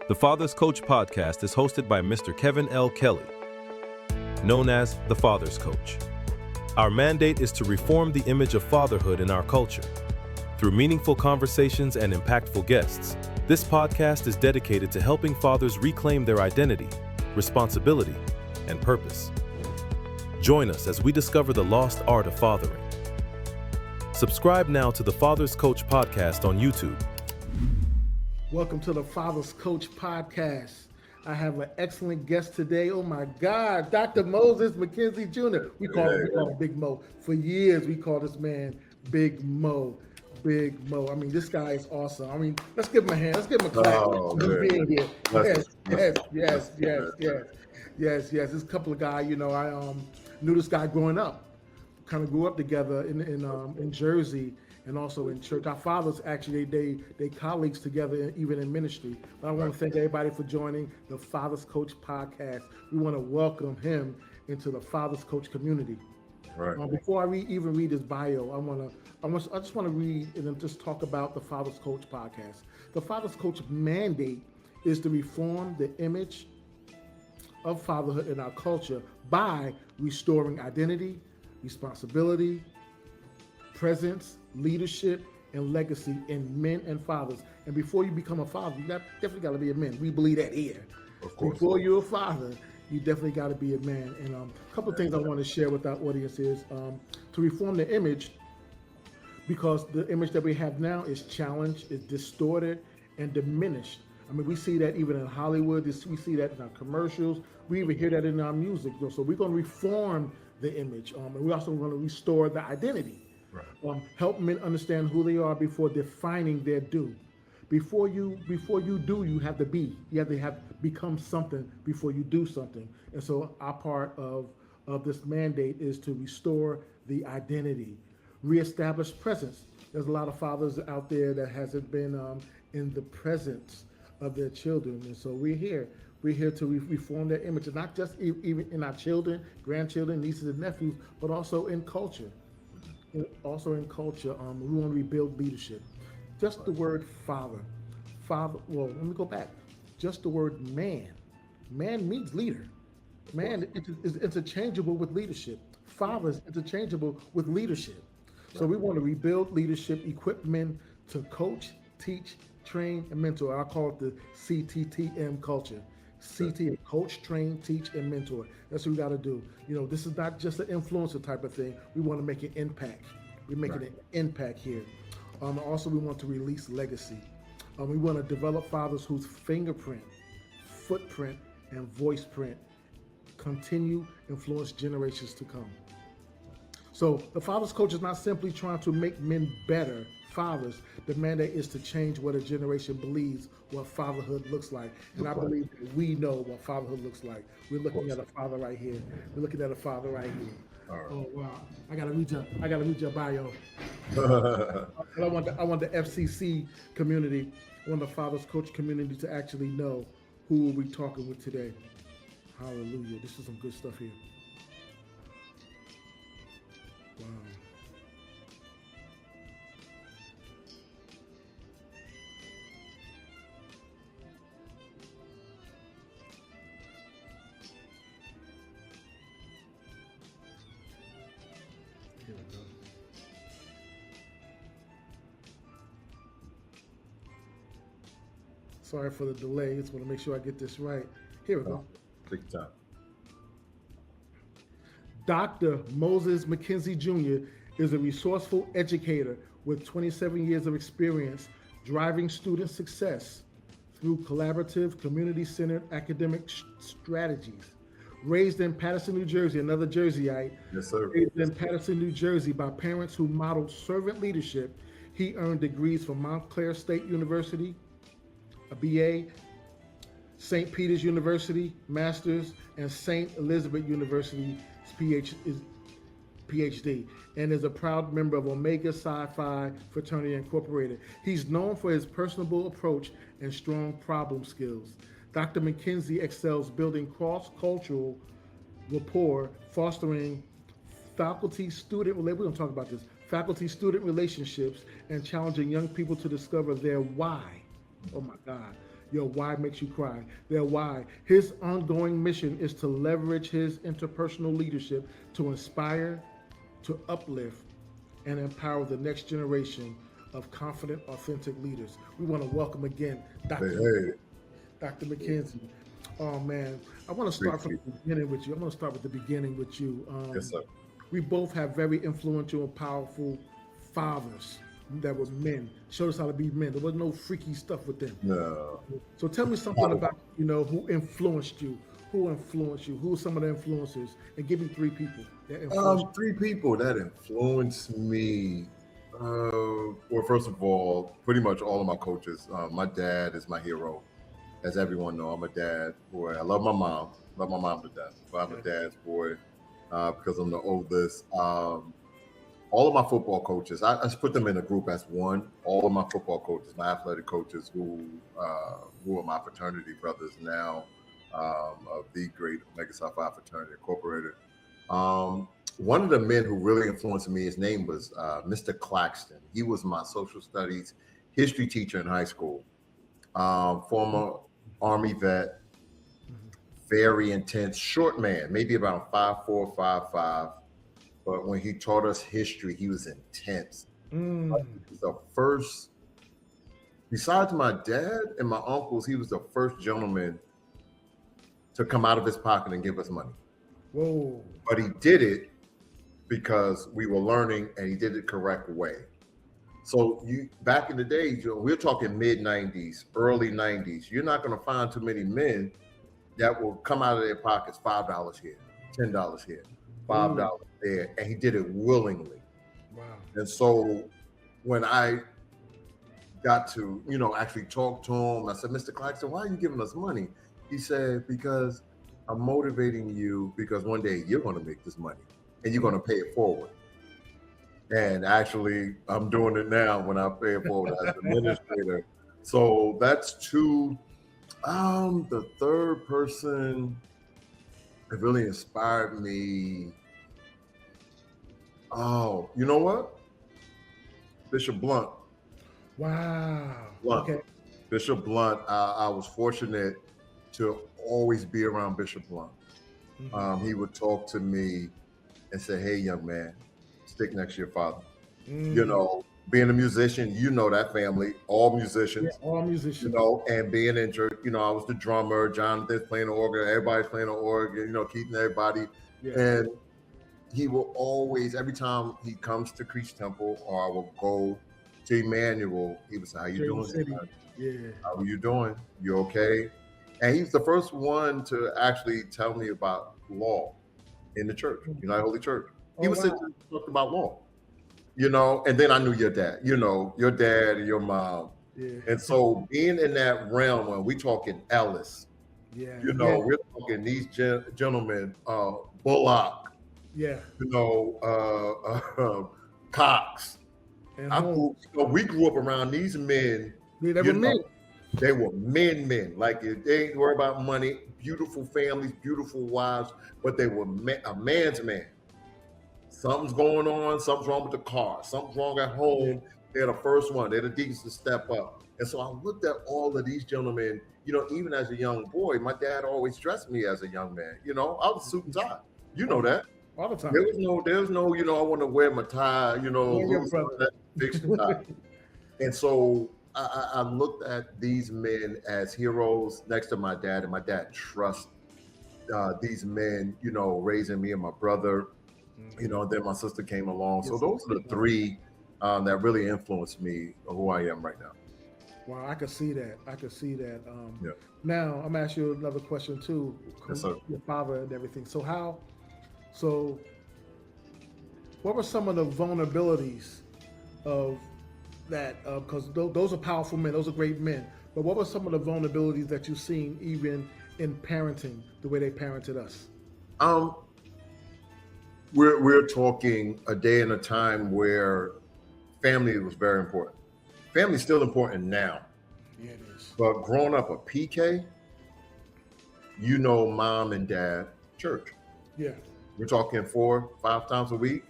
The Father's Coach podcast is hosted by Mr. Kevin L. Kelly, known as the Father's Coach. Our mandate is to reform the image of fatherhood in our culture. Through meaningful conversations and impactful guests, this podcast is dedicated to helping fathers reclaim their identity, responsibility, and purpose. Join us as we discover the lost art of fathering. Subscribe now to the Father's Coach podcast on YouTube. Welcome to the Father's Coach podcast. I have an excellent guest today. Oh my God, Dr. Moses McKenzie Jr. We call him Big Mo. For years, we call this man Big Mo. Big Mo. I mean, this guy is awesome. I mean, let's give him a hand. Let's give him a clap for being here. Yes. This is a couple of guys. You know, I knew this guy growing up. Kind of grew up together in Jersey and also in church. Our fathers actually they colleagues together even in ministry. But I want to thank everybody for joining the Father's Coach podcast. We want to welcome him into the Father's Coach community. Right. Before I even read his bio, I just want to read and then just talk about the Father's Coach podcast. The Father's Coach mandate is to reform the image of fatherhood in our culture by restoring identity, responsibility, presence, leadership, and legacy in men and fathers. And before you become a father, you definitely got to be a man. We believe that here. Of course. Before you're a father, you definitely got to be a man. And a couple of things I want to share with our audience is to reform the image, because the image that we have now is challenged, is distorted, and diminished. I mean, we see that even in Hollywood. We see that in our commercials. We even hear that in our music. So we're going to reform the image, and we're also going to restore the identity. Right. Help men understand who they are before defining their do. Before you do, you have to be. You have to become something before you do something. And so our part of this mandate is to restore the identity, reestablish presence. There's a lot of fathers out there that hasn't been in the presence of their children, and so we're here. We're here to reform their image, and not just even in our children, grandchildren, nieces and nephews, but also in culture. We want to rebuild leadership. Just the word father. Well, let me go back. Just the word man. Man means leader. Man is interchangeable with leadership. Father is interchangeable with leadership. So we want to rebuild leadership, equip men to coach, teach, train, and mentor. I call it the CTTM culture. CT, coach, train, teach, and mentor. That's what we got to do. You know, this is not just an influencer type of thing. We want to make an impact. We're making an impact here. Also, we want to release legacy. We want to develop fathers whose fingerprint, footprint, and voice print continue influence generations to come. So the Father's Coach is not simply trying to make men better fathers. The mandate is to change what a generation believes what fatherhood looks like. And I believe that we know what fatherhood looks like. We're looking at a father right here. We're looking at a father right here. Right. Oh wow! I gotta read your bio. I want the FCC community, I want the Father's Coach community to actually know who we're talking with today. Hallelujah! This is some good stuff here. Wow. Here we go. Sorry for the delay. Just want to make sure I get this right. Here we go. Take your time. Dr. Moses McKenzie Jr. is a resourceful educator with 27 years of experience driving student success through collaborative, community-centered academic strategies. Raised in Paterson, New Jersey, another Jerseyite. Yes, sir. Raised in Paterson, New Jersey by parents who modeled servant leadership, he earned degrees from Montclair State University, a BA, St. Peter's University, Master's, and St. Elizabeth University, PhD, and is a proud member of Omega Psi Phi Fraternity Incorporated. He's known for his personable approach and strong problem skills. Dr. McKenzie excels building cross-cultural rapport, fostering faculty-student relationships, and challenging young people to discover their why. Oh my God. Your why makes you cry. Their why. His ongoing mission is to leverage his interpersonal leadership to inspire, to uplift, and empower the next generation of confident, authentic leaders. We want to welcome again Hey, Dr. hey, Dr. McKenzie. Oh man, I want to start from appreciate the beginning with you. I'm going to start with the beginning with you. it. Yes, sir. We both have very influential and powerful fathers that were men. Showed us how to be men. There was no freaky stuff with them. No, So tell me something about who influenced you. Who influenced you? Who are some of the influencers? And give me three people that influenced three people that influenced me. Well, first of all, pretty much all of my coaches. My dad is my hero, as everyone know. I'm a dad boy. I love my mom to death. But I'm a dad's boy because I'm the oldest. All of my football coaches, I just put them in a group as one. All of my football coaches, my athletic coaches, who are my fraternity brothers now, of the great Omega Psi Phi Fraternity Incorporated. One of the men who really influenced me, his name was Mr. Claxton. He was my social studies history teacher in high school. Former Army vet, very intense, short man, maybe about 5'4", 5'5". But when he taught us history, he was intense. He was the first, besides my dad and my uncles, he was the first gentleman to come out of his pocket and give us money. Whoa. But he did it because we were learning, and he did it correct way. So back in the day, we're talking mid 90s, early 90s, you're not going to find too many men that will come out of their pockets $5 here, $10 here, $5 there, and he did it willingly. Wow. And so when I got to, actually talk to him, I said, Mr. Claxton, why are you giving us money? He said, because I'm motivating you, because one day you're going to make this money and you're going to pay it forward. And actually, I'm doing it now when I pay it forward as administrator. So that's two. The third person that really inspired me. Oh, you know what? Bishop Blunt. Wow. Blunt. Okay. Bishop Blunt. I was fortunate to always be around Bishop Blunt. He would talk to me and say, "Hey, young man, stick next to your father." Being a musician, that family, all musicians. Yeah, all musicians. And being in church, I was the drummer, Jonathan's playing the organ, everybody's playing the organ, keeping everybody. Yeah. And he will always, every time he comes to Creech Temple or I will go to Emmanuel, he would say, "How you doing? City. Yeah. How are you doing? You okay?" And he's the first one to actually tell me about law in the church, United Holy Church. He was sitting and talking about law, and then I knew your dad, your dad and your mom. Yeah. And so being in that realm, when we talking Ellis, we're talking these gentlemen, Bullock, yeah, Cox. And we grew up around these men. they were men. They were men. Like they ain't worried about money, beautiful families, beautiful wives, but they were a man's man. Something's going on, something's wrong with the car, something's wrong at home. They're the first one, they're the deacons to step up. And so I looked at all of these gentlemen, even as a young boy, my dad always dressed me as a young man. I was suit and tie. You know that. All the time. There was no, I want to wear my tie, that fixed tie. And so I looked at these men as heroes next to my dad, and my dad trusts these men, raising me and my brother. Then my sister came along. So those are the three that really influenced me who I am right now. Wow, I could see that. Now I'm gonna ask you another question too. Yes, sir. Your father and everything. So what were some of the vulnerabilities of that? Because those are powerful men. Those are great men. But what were some of the vulnerabilities that you've seen even in parenting, the way they parented us? We're talking a day and a time where family was very important. Family's still important now. Yeah, it is. But growing up a PK, mom and dad, church. Yeah. We're talking 4-5 times a week,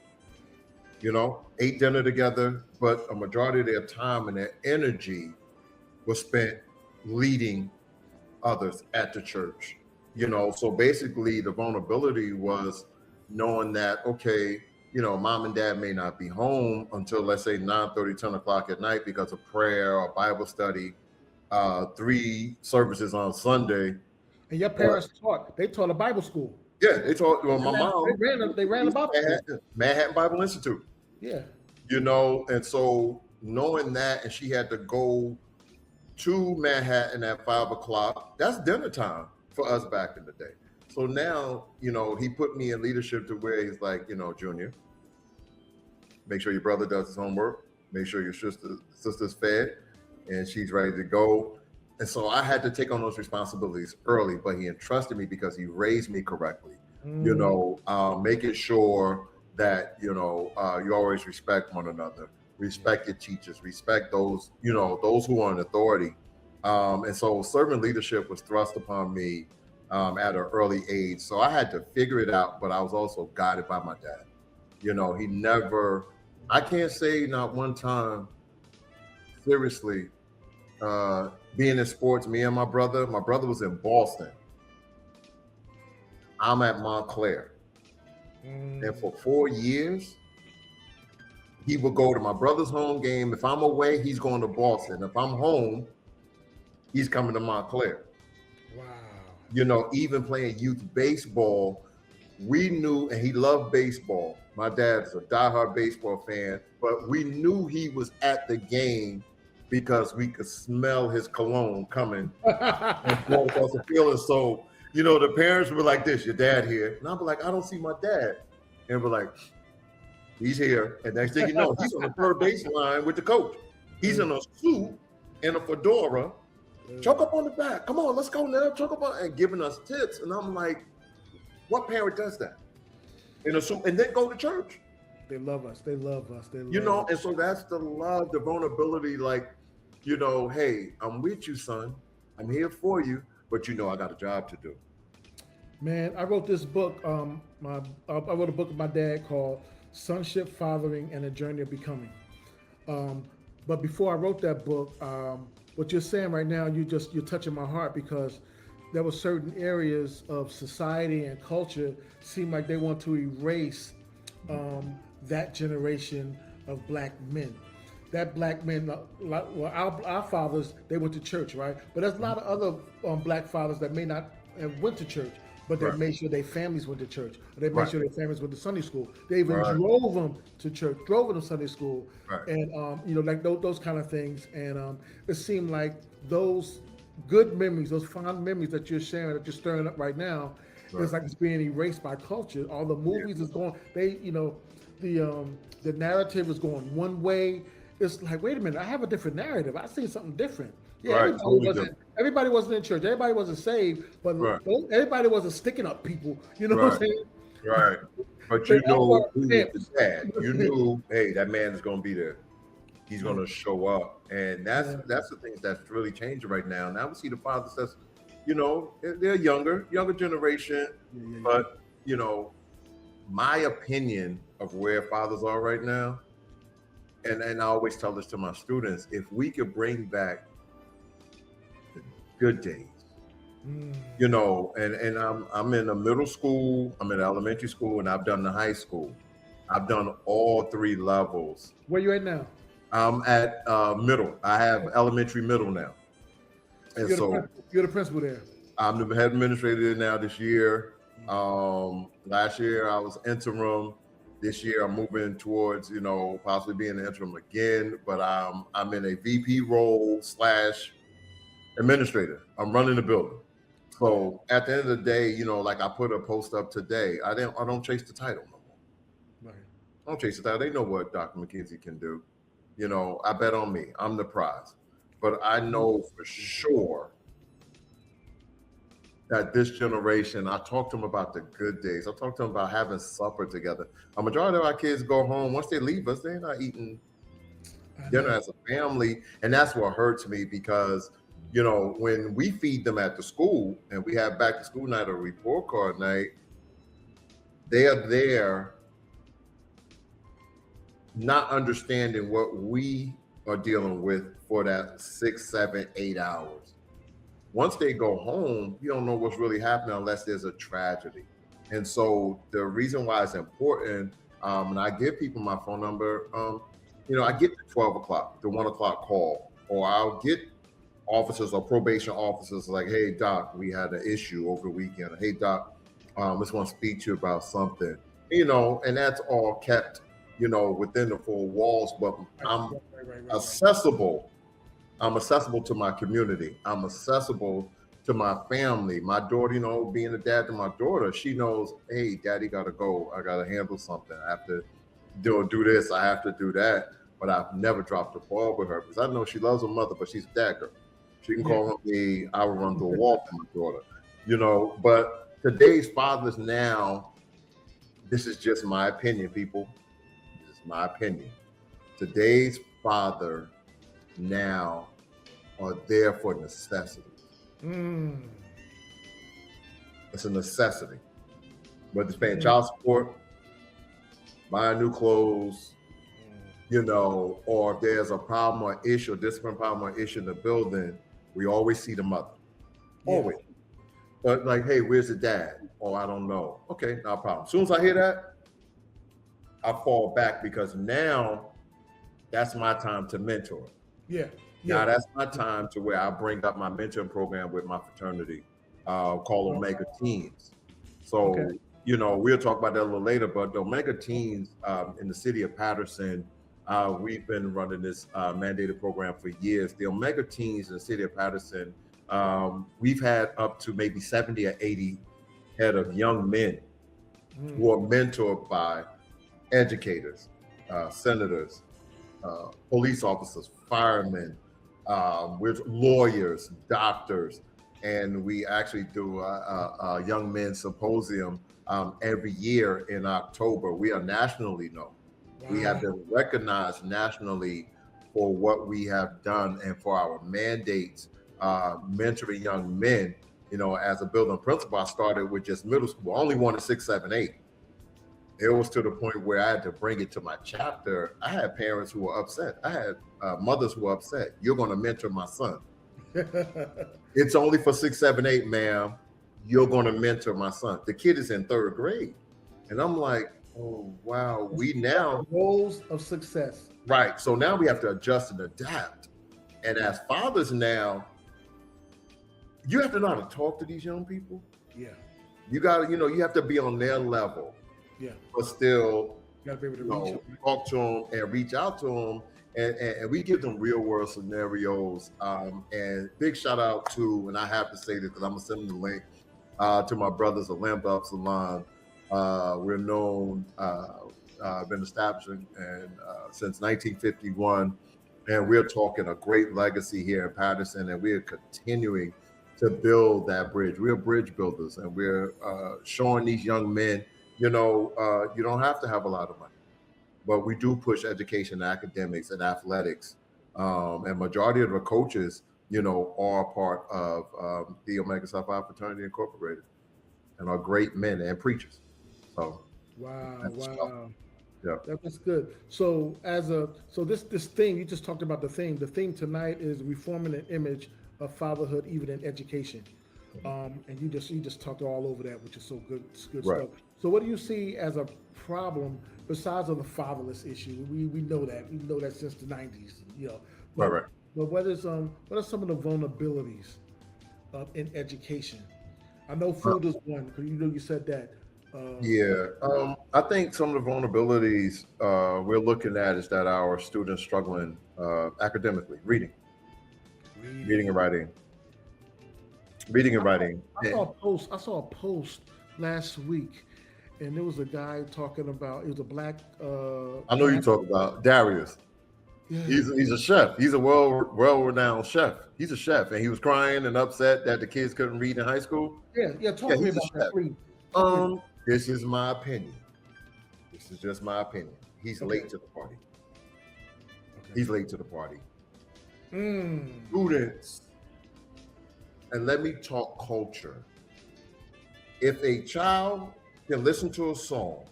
ate dinner together, but a majority of their time and their energy was spent leading others at the church. You know, so basically the vulnerability was knowing that, okay, you know, mom and dad may not be home until, let's say, 9:30, 10 o'clock at night because of prayer or Bible study, 3 services on Sunday. And your parents taught a Bible school. Yeah, they taught, well, my mom, They ran a Bible school. Manhattan Bible Institute, Yeah. you know, and so knowing that, and she had to go to Manhattan at 5 o'clock, that's dinner time for us back in the day. So now, you know, he put me in leadership to where he's like, you know, Junior, make sure your brother does his homework, make sure your sister's fed and she's ready to go. And so I had to take on those responsibilities early, but he entrusted me because he raised me correctly, you know, making sure that, you know, you always respect one another, respect your teachers, respect those, you know, those who are in authority. And so servant leadership was thrust upon me at an early age. So I had to figure it out, but I was also guided by my dad. You know, he never, I can't say not one time, seriously, being in sports, me and my brother was in Boston. I'm at Montclair. And for 4 years, he would go to my brother's home game. If I'm away, he's going to Boston. If I'm home, he's coming to Montclair. Wow. You know, even playing youth baseball, we knew, and he loved baseball. My dad's a diehard baseball fan, but we knew he was at the game because we could smell his cologne coming and going across the field. And so, you know, the parents were like this, your dad here. And I'll be like, I don't see my dad. And we're like, he's here. And next thing you know, he's on the third baseline with the coach. He's in a suit and a fedora, choke up on the back. Come on, let's go now. Choke up on, and giving us tips. And I'm like, what parent does that? In a suit and then go to church? They love us. They love us. They love you know, us. and so that's the love, the vulnerability. Like, you know, hey, I'm with you, son. I'm here for you, but you know, I got a job to do. Man, I wrote this book. I wrote a book with my dad called Sonship, Fathering, and a Journey of Becoming. But before I wrote that book, what you're saying right now, you're touching my heart, because there were certain areas of society and culture seem like they want to erase that generation of black men. That black men, well, our fathers, they went to church, right? But there's a lot of other black fathers that may not have went to church, but they made sure their families went to church. Or they made sure their families went to Sunday school. They even drove them to church, drove them to Sunday school, and you know, like those kind of things. And it seemed like those good memories, those fond memories that you're sharing, that you're stirring up right now, it's like it's being erased by culture. All the movies is going, you know, the narrative is going one way. It's like, wait a minute, I have a different narrative. I see something different. Yeah, everybody wasn't in church. Everybody wasn't saved, but everybody wasn't sticking up people. You know what I'm saying? Right. But you know who was dad. You knew, hey, that man is going to be there. He's going to show up. And that's the things that's really changing right now. Now we see the fathers that's, you know, they're younger generation. But, you know, my opinion of where fathers are right now, and I always tell this to my students, if we could bring back the good days, you know, and I'm in a middle school, I'm in elementary school, and I've done the high school. I've done all 3 levels. Where you at now? I'm at middle. I have elementary middle now. And you're the principal there. I'm the head administrator now this year. Last year I was interim. This year I'm moving towards, you know, possibly being an interim again, but I'm in a VP role / administrator. I'm running the building. So at the end of the day, you know, like I put a post up today, I don't chase the title no more. Right. I don't chase the title. They know what Dr. McKenzie can do. You know, I bet on me. I'm the prize. But I know for sure that this generation, I talk to them about the good days. I talk to them about having supper together. A majority of our kids go home. Once they leave us, they're not eating dinner as a family. And that's what hurts me, because, you know, when we feed them at the school and we have back to school night or report card night, they are there not understanding what we are dealing with for that 6, 7, 8 hours. once they go home, you don't know what's really happening unless there's a tragedy. And so the reason why it's important, and I give people my phone number, I get the 12 o'clock, the 1 o'clock call, or I'll get officers or probation officers like, hey, doc, we had an issue over the weekend. Hey, doc, just want to speak to you about something, and that's all kept, within the four walls, but I'm accessible. I'm accessible to my community. I'm accessible to my family. My daughter, being a dad to my daughter, she knows, hey, daddy got to go. I got to handle something. I have to do this. I have to do that. But I've never dropped the ball with her because I know she loves her mother, but she's a dad girl. She can call me. I will run through a wall for my daughter, But today's fathers now, this is just my opinion, people. This is my opinion. Today's father now are there for necessity. It's a necessity. Whether it's paying child support, buying new clothes, or if there's a problem or issue, a discipline problem or issue in the building, we always see the mother. Always. But like, hey, where's the dad? Oh, I don't know. Okay, no problem. As soon as I hear that, I fall back because now that's my time to mentor. Now that's my time to where I bring up my mentoring program with my fraternity, called Omega Teens. So, we'll talk about that a little later, but the Omega Teens in the city of Patterson, we've been running this mandated program for years. The Omega Teens in the city of Patterson, we've had up to maybe 70 or 80 head of young men who are mentored by educators, senators, police officers, firemen, with lawyers, doctors, and we actually do a young men's symposium every year in October. We are nationally known. Wow. We have been recognized nationally for what we have done and for our mandates, mentoring young men. As a building principal, I started with just middle school. I only wanted 6, 7, 8. It was to the point where I had to bring it to my chapter. I had parents who were upset. I had mothers who were upset. You're going to mentor my son. It's only for 6, 7, 8, ma'am. You're going to mentor my son. The kid is in 3rd grade. And I'm like, oh, wow. We now... Goals of success. Right. So now we have to adjust and adapt. And as fathers now, you have to know how to talk to these young people. Yeah. You got to, you have to be on their level. Yeah. But still, you gotta be able to talk to them and reach out to them. And we give them real world scenarios. And big shout out to, and I have to say this because I'm going to send them the link, to my brothers at Lamp Up Salon. We're known, been established since 1951. And we're talking a great legacy here in Patterson. And we're continuing to build that bridge. We're bridge builders. And we're showing these young men, you don't have to have a lot of money. But we do push education, academics, and athletics. And majority of the coaches, are part of the Omega Psi Phi Fraternity Incorporated and are great men and preachers. So wow. Yeah. That's good. So this theme, you just talked about the theme. The theme tonight is reforming an image of fatherhood, even in education. And you just talked all over that, which is so good. It's good Right. stuff. So what do you see as a problem besides of the fatherless issue? We know that. We know that since the 90s, But, Right. But what are some of the vulnerabilities in education? I know food is one, because you said that. I think some of the vulnerabilities we're looking at is that our students struggling academically, reading and writing. I saw a post last week, and there was a guy talking about, it was a black. I know you talk about Darius. Yeah. He's a chef. He's a well-renowned chef. He's a chef, and he was crying and upset that the kids couldn't read in high school. Talk to me about that, please. This is my opinion. This is just my opinion. He's late to the party. He's late to the party. Students, and let me talk culture. If a child can listen to a song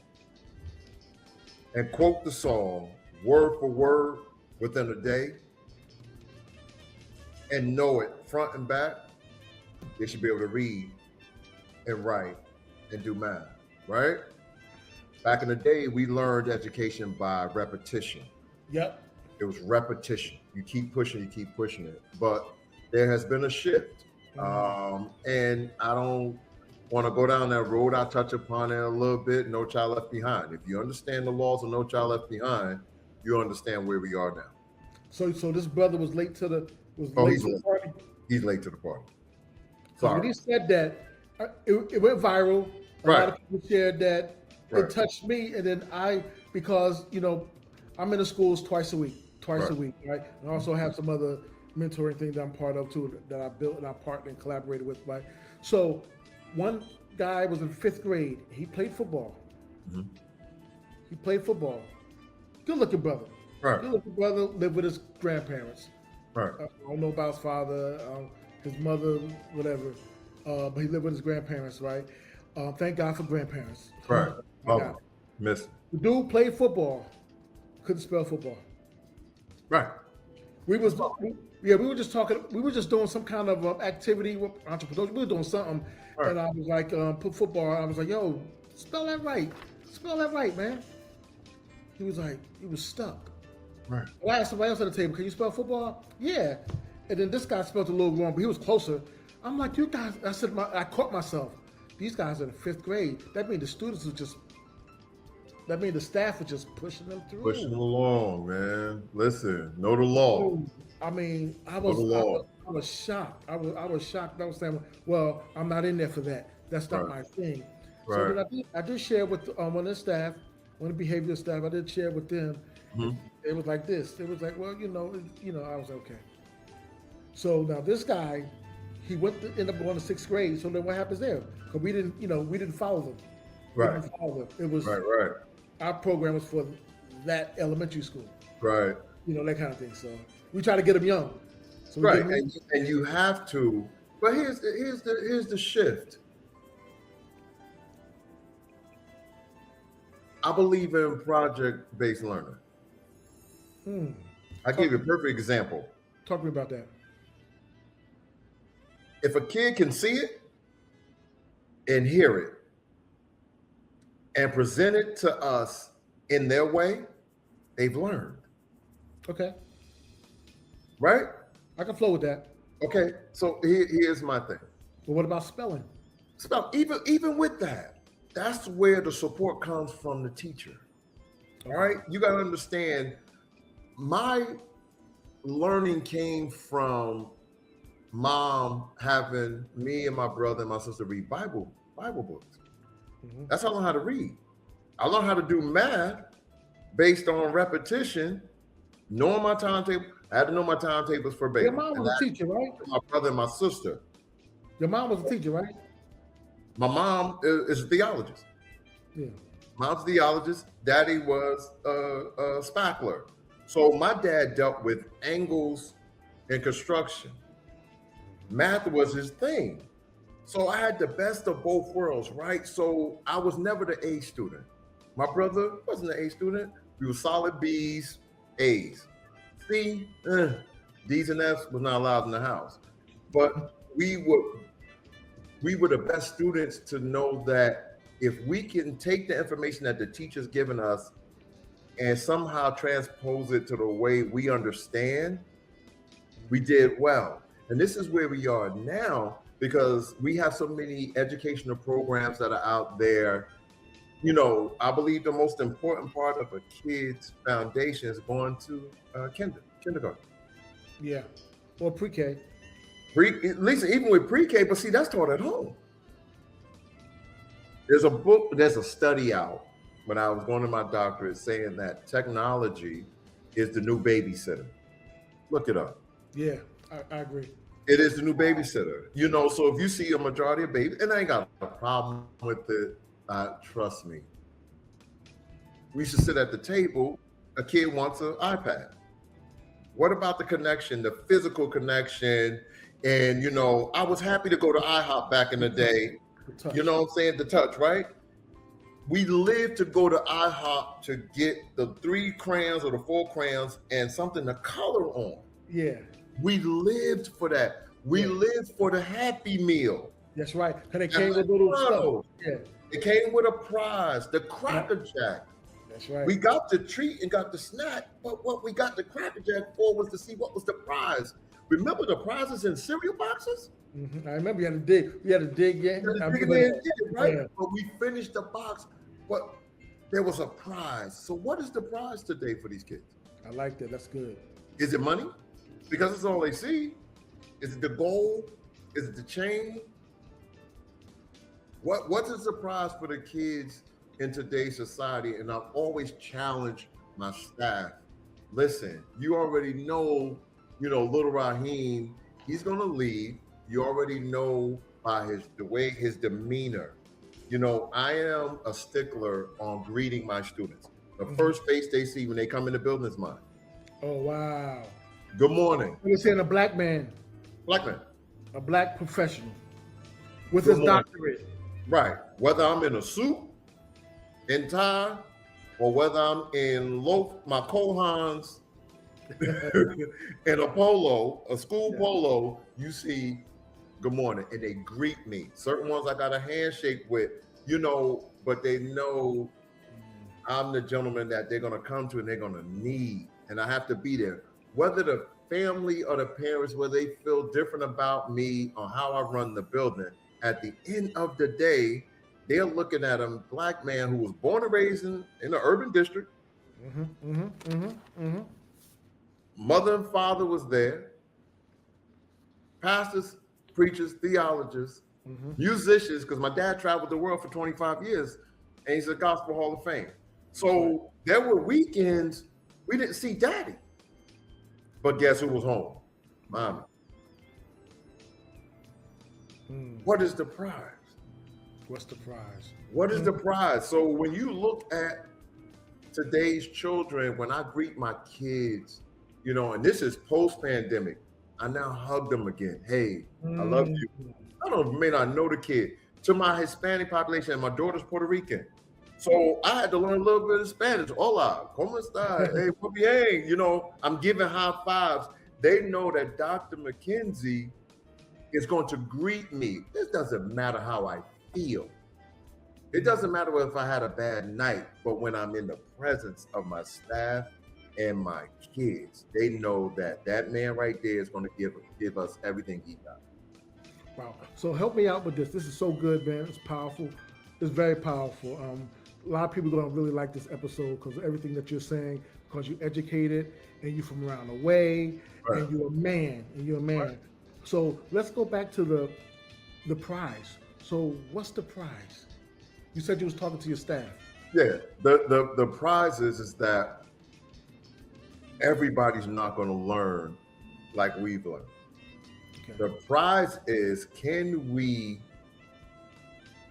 and quote the song word for word within a day and know it front and back, they should be able to read and write and do math, right? Back in the day, we learned education by repetition. Yep. It was repetition. You keep pushing it. But there has been a shift. And I don't want to go down that road. I touch upon it a little bit. No Child Left Behind. If you understand the laws of No Child Left Behind, you understand where we are now. So this brother was late to the party. He's late to the party. So when he said that, it went viral. A lot of people shared that. It touched me, and then because I'm in the schools twice a week, right? And I also have some other mentoring things that I'm part of too, that I built and I partnered and collaborated with, right? So one guy was in 5th grade. He played football. Mm-hmm. He played football. Good looking brother. Right. Good looking brother, lived with his grandparents. Right. I don't know about his father, his mother, whatever. But he lived with his grandparents, right? Thank God for grandparents. Right. Miss. The dude played football. Couldn't spell football. Right. We were just talking. We were just doing some kind of activity with entrepreneurs. We were doing something, and I was like, put football. I was like, yo, spell that right. Spell that right, man. He was like, he was stuck. Right. I asked somebody else at the table, can you spell football? Yeah. And then this guy spelled a little wrong, but he was closer. I'm like, you guys. I said, I caught myself. These guys are in 5th grade. That means the students were just. That means the staff was just pushing them through. Pushing them along, man. Listen, know the law. I mean, I was shocked. I was shocked. I was saying, well, I'm not in there for that. That's not my thing. Right. So then I did share with one of the staff, one of the behavioral staff. I did share with them. Mm-hmm. It was like this. It was like, well, I was okay. So now this guy, he ended up going to 6th grade. So then what happens there? Because we didn't follow them. Right. We didn't follow them. It was right. Our program was for that elementary school. Right. That kind of thing. So we try to get them young. So right. And you have to. But here's the shift. I believe in project-based learning. I'll give you a perfect example. Talk to me about that. If a kid can see it and hear it and present it to us in their way, they've learned. Okay. Right? I can flow with that. Okay. So here's my thing. But what about spelling? Even with that, that's where the support comes from the teacher. All right? You got to understand, my learning came from Mom having me and my brother and my sister read Bible books. Mm-hmm. That's how I learned how to read. I learned how to do math based on repetition, knowing my timetable. I had to know my timetables for baby. Your mom was a teacher, right? My brother and my sister. Your mom was a teacher, right? My mom is a theologist. Yeah. Mom's a theologist. Daddy was a spackler. So my dad dealt with angles and construction. Math was his thing. So I had the best of both worlds, right? So I was never the A student. My brother wasn't an A student. We were solid B's, A's. C, D's and F's was not allowed in the house. But we were the best students to know that if we can take the information that the teacher's given us and somehow transpose it to the way we understand, we did well. And this is where we are now, because we have so many educational programs that are out there. I believe the most important part of a kid's foundation is going to kindergarten. Yeah, or pre-K. At least even with pre-K, but see, that's taught at home. There's a study out when I was going to my doctorate saying that technology is the new babysitter. Look it up. Yeah, I agree. It is the new babysitter. So if you see a majority of babies, and I ain't got a problem with it, trust me. We should sit at the table. A kid wants an iPad. What about the connection, the physical connection? And, I was happy to go to IHOP back in the day. You know what I'm saying? The touch, right? We lived to go to IHOP to get the 3 crayons or the 4 crayons and something to color on. Yeah. We lived for that. We lived for the Happy Meal. That's right. Because it At came with little stuff. McDonald's. Yeah, It came with a prize, the Cracker Jack. that's right. We got the treat and got the snack, but what we got the Cracker Jack for was to see what was the prize. Remember the prizes in cereal boxes? I remember you had to dig. We had to dig in. You I had to dig remember in that. and get it, right? Yeah. But we finished the box, but there was a prize. So what is the prize today for these kids? I like that. That's good. Is it money? Because it's all they see. Is it the gold? Is it the chain? What's a surprise for the kids in today's society? And I've always challenged my staff. Listen, you already know, little Raheem, he's gonna leave. You already know by his demeanor. I am a stickler on greeting my students. The first face they see when they come in the building is mine. Oh, wow. Good morning. We're saying a black man, Black man. a black professional with Good his morning. doctorate. Right. Whether I'm in a suit and tie, or whether I'm in my Kohans in a polo, a school polo, you see good morning, and they greet me. Certain ones I got a handshake with, but they know I'm the gentleman that they're gonna come to and they're gonna need, and I have to be there. Whether the family or the parents, whether they feel different about me or how I run the building, at the end of the day, they're looking at a black man who was born and raised in an urban district. Mother and father was there. Pastors, preachers, theologians, musicians, because my dad traveled the world for 25 years and he's a Gospel Hall of Fame. So there were weekends we didn't see daddy. But guess who was home? Mommy. What is the prize? What's the prize? What is the prize? So when you look at today's children, when I greet my kids, and this is post-pandemic, I now hug them again. Hey, I love you. I may not know the kid. To my Hispanic population, and my daughter's Puerto Rican. So I had to learn a little bit of Spanish. Hola, ¿cómo está? Hey, muy bien. I'm giving high fives. They know that Dr. McKenzie is going to greet me. This doesn't matter how I feel. It doesn't matter if I had a bad night, but when I'm in the presence of my staff and my kids, they know that man right there is going to give us everything he got. Wow. So help me out with this. This is so good, man. It's powerful. It's very powerful. A lot of people are going to really like this episode because of everything that you're saying, because you're educated and you're from around the way, and you're a man, Right. So let's go back to the prize. So what's the prize? You said you was talking to your staff. Yeah, the prize is that everybody's not going to learn like we've learned. Okay. The prize is, can we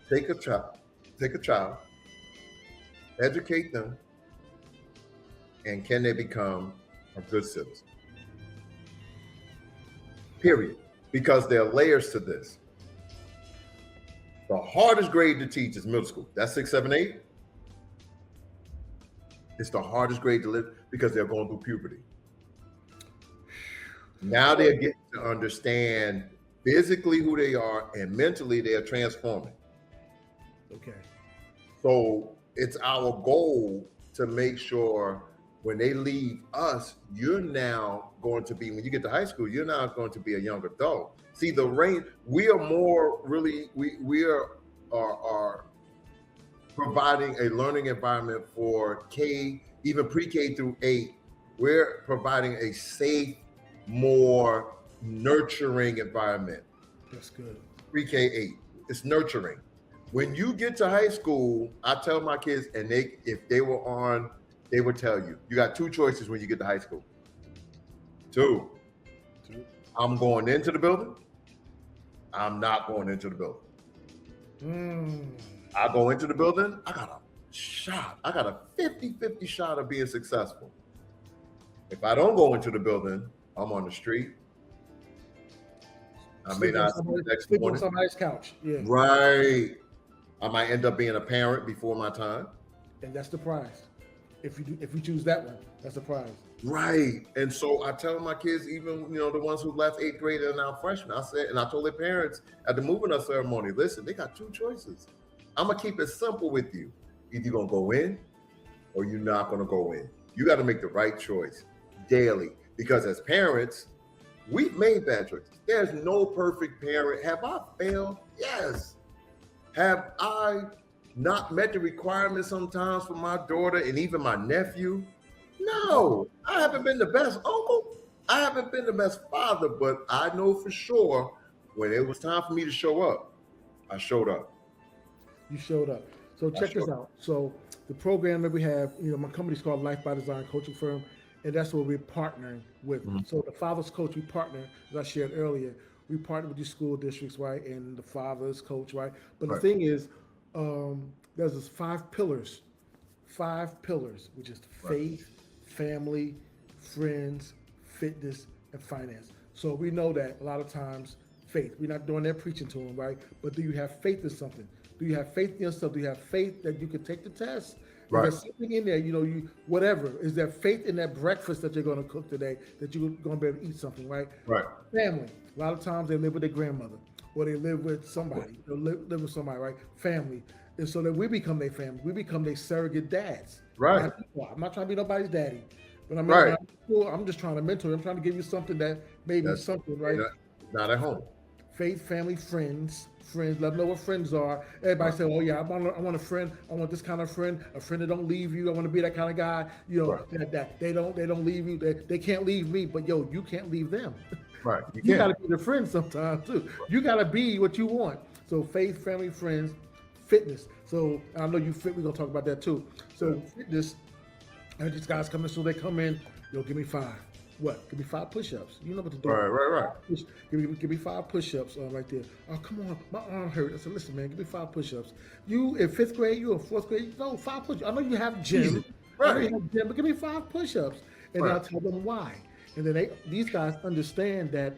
take a child, educate them, and can they become a good citizen? Period. Because there are layers to this. The hardest grade to teach is middle school. That's 6, 7, 8. It's the hardest grade to live because they're going through puberty. Now they're getting to understand physically who they are and mentally they are transforming. Okay. So it's our goal to make sure when they leave us, you're now going to be, when you get to high school, you're now going to be a young adult. See, the range, we are more really, we are providing a learning environment for K, even pre-K through 8. We're providing a safe, more nurturing environment. That's good. Pre-K 8, it's nurturing. When you get to high school, I tell my kids, and if they were on, they would tell you, you got 2 choices when you get to high school. 2. I'm going into the building. I'm not going into the building. I go into the building, I got a shot. I got a 50-50 shot of being successful. If I don't go into the building, I'm on the street. I may not see the next morning. Sleep on somebody's couch. Yeah. Right. I might end up being a parent before my time. And that's the prize. If you choose that one, that's the prize. Right. And so I tell my kids, even the ones who left 8th grade and now freshmen, I said, and I told their parents at the moving up ceremony, listen, they got 2 choices. I'm gonna keep it simple with you. Either you're gonna go in or you're not gonna go in. You got to make the right choice daily. Because as parents, we've made bad choices. There's no perfect parent. Have I failed? Yes. Have I not met the requirements sometimes for my daughter and even my nephew? No, I haven't been the best uncle. I haven't been the best father, but I know for sure when it was time for me to show up, I showed up. You showed up. So check this out. So the program that we have, my company's called Life by Design Coaching Firm, and that's what we're partnering with. Mhm. So the Father's Coach, we partner, as I shared earlier, we partner with these school districts, right, and the Father's Coach, right? But the Right. thing is, there's this 5 pillars, which is faith, family, friends, fitness, and finance. So we know that a lot of times faith, we're not doing that preaching to them, right? But do you have faith in something? Do you have faith in yourself? Do you have faith that you can take the test? Right. Is there something in there, you whatever? Is there faith in that breakfast that you're going to cook today that you're going to be able to eat something, right? Right. Family. A lot of times they live with their grandmother or they live with somebody. They live with somebody, right? Family. And so that we become their family. We become their surrogate dads. Right. I'm not trying to be nobody's daddy, but Right. I'm just trying to mentor you. I'm trying to give you something that maybe That's something, right? Not at home. Faith, family, friends. Let them know what friends are. Everybody say, "Oh yeah, I want a friend. I want this kind of friend. A friend that don't leave you. I want to be that kind of guy. That they don't leave you. They can't leave me, but you can't leave them. Right. You got to be the friend sometimes too. You got to be what you want. So faith, family, friends, fitness. So I know you fit. We're gonna talk about that too. So fitness. And these guys come in, so they come in. Give me 5. What? Give me 5 push-ups. You know what to do. Right. Give me 5 push-ups right there. Oh, come on, my arm hurt. I said, listen, man, give me 5 push-ups. You in 5th grade, you in 4th grade. No, 5 push-ups. I know you have gym. Right. But give me 5 push-ups, and then I'll tell them why. And then these guys understand that.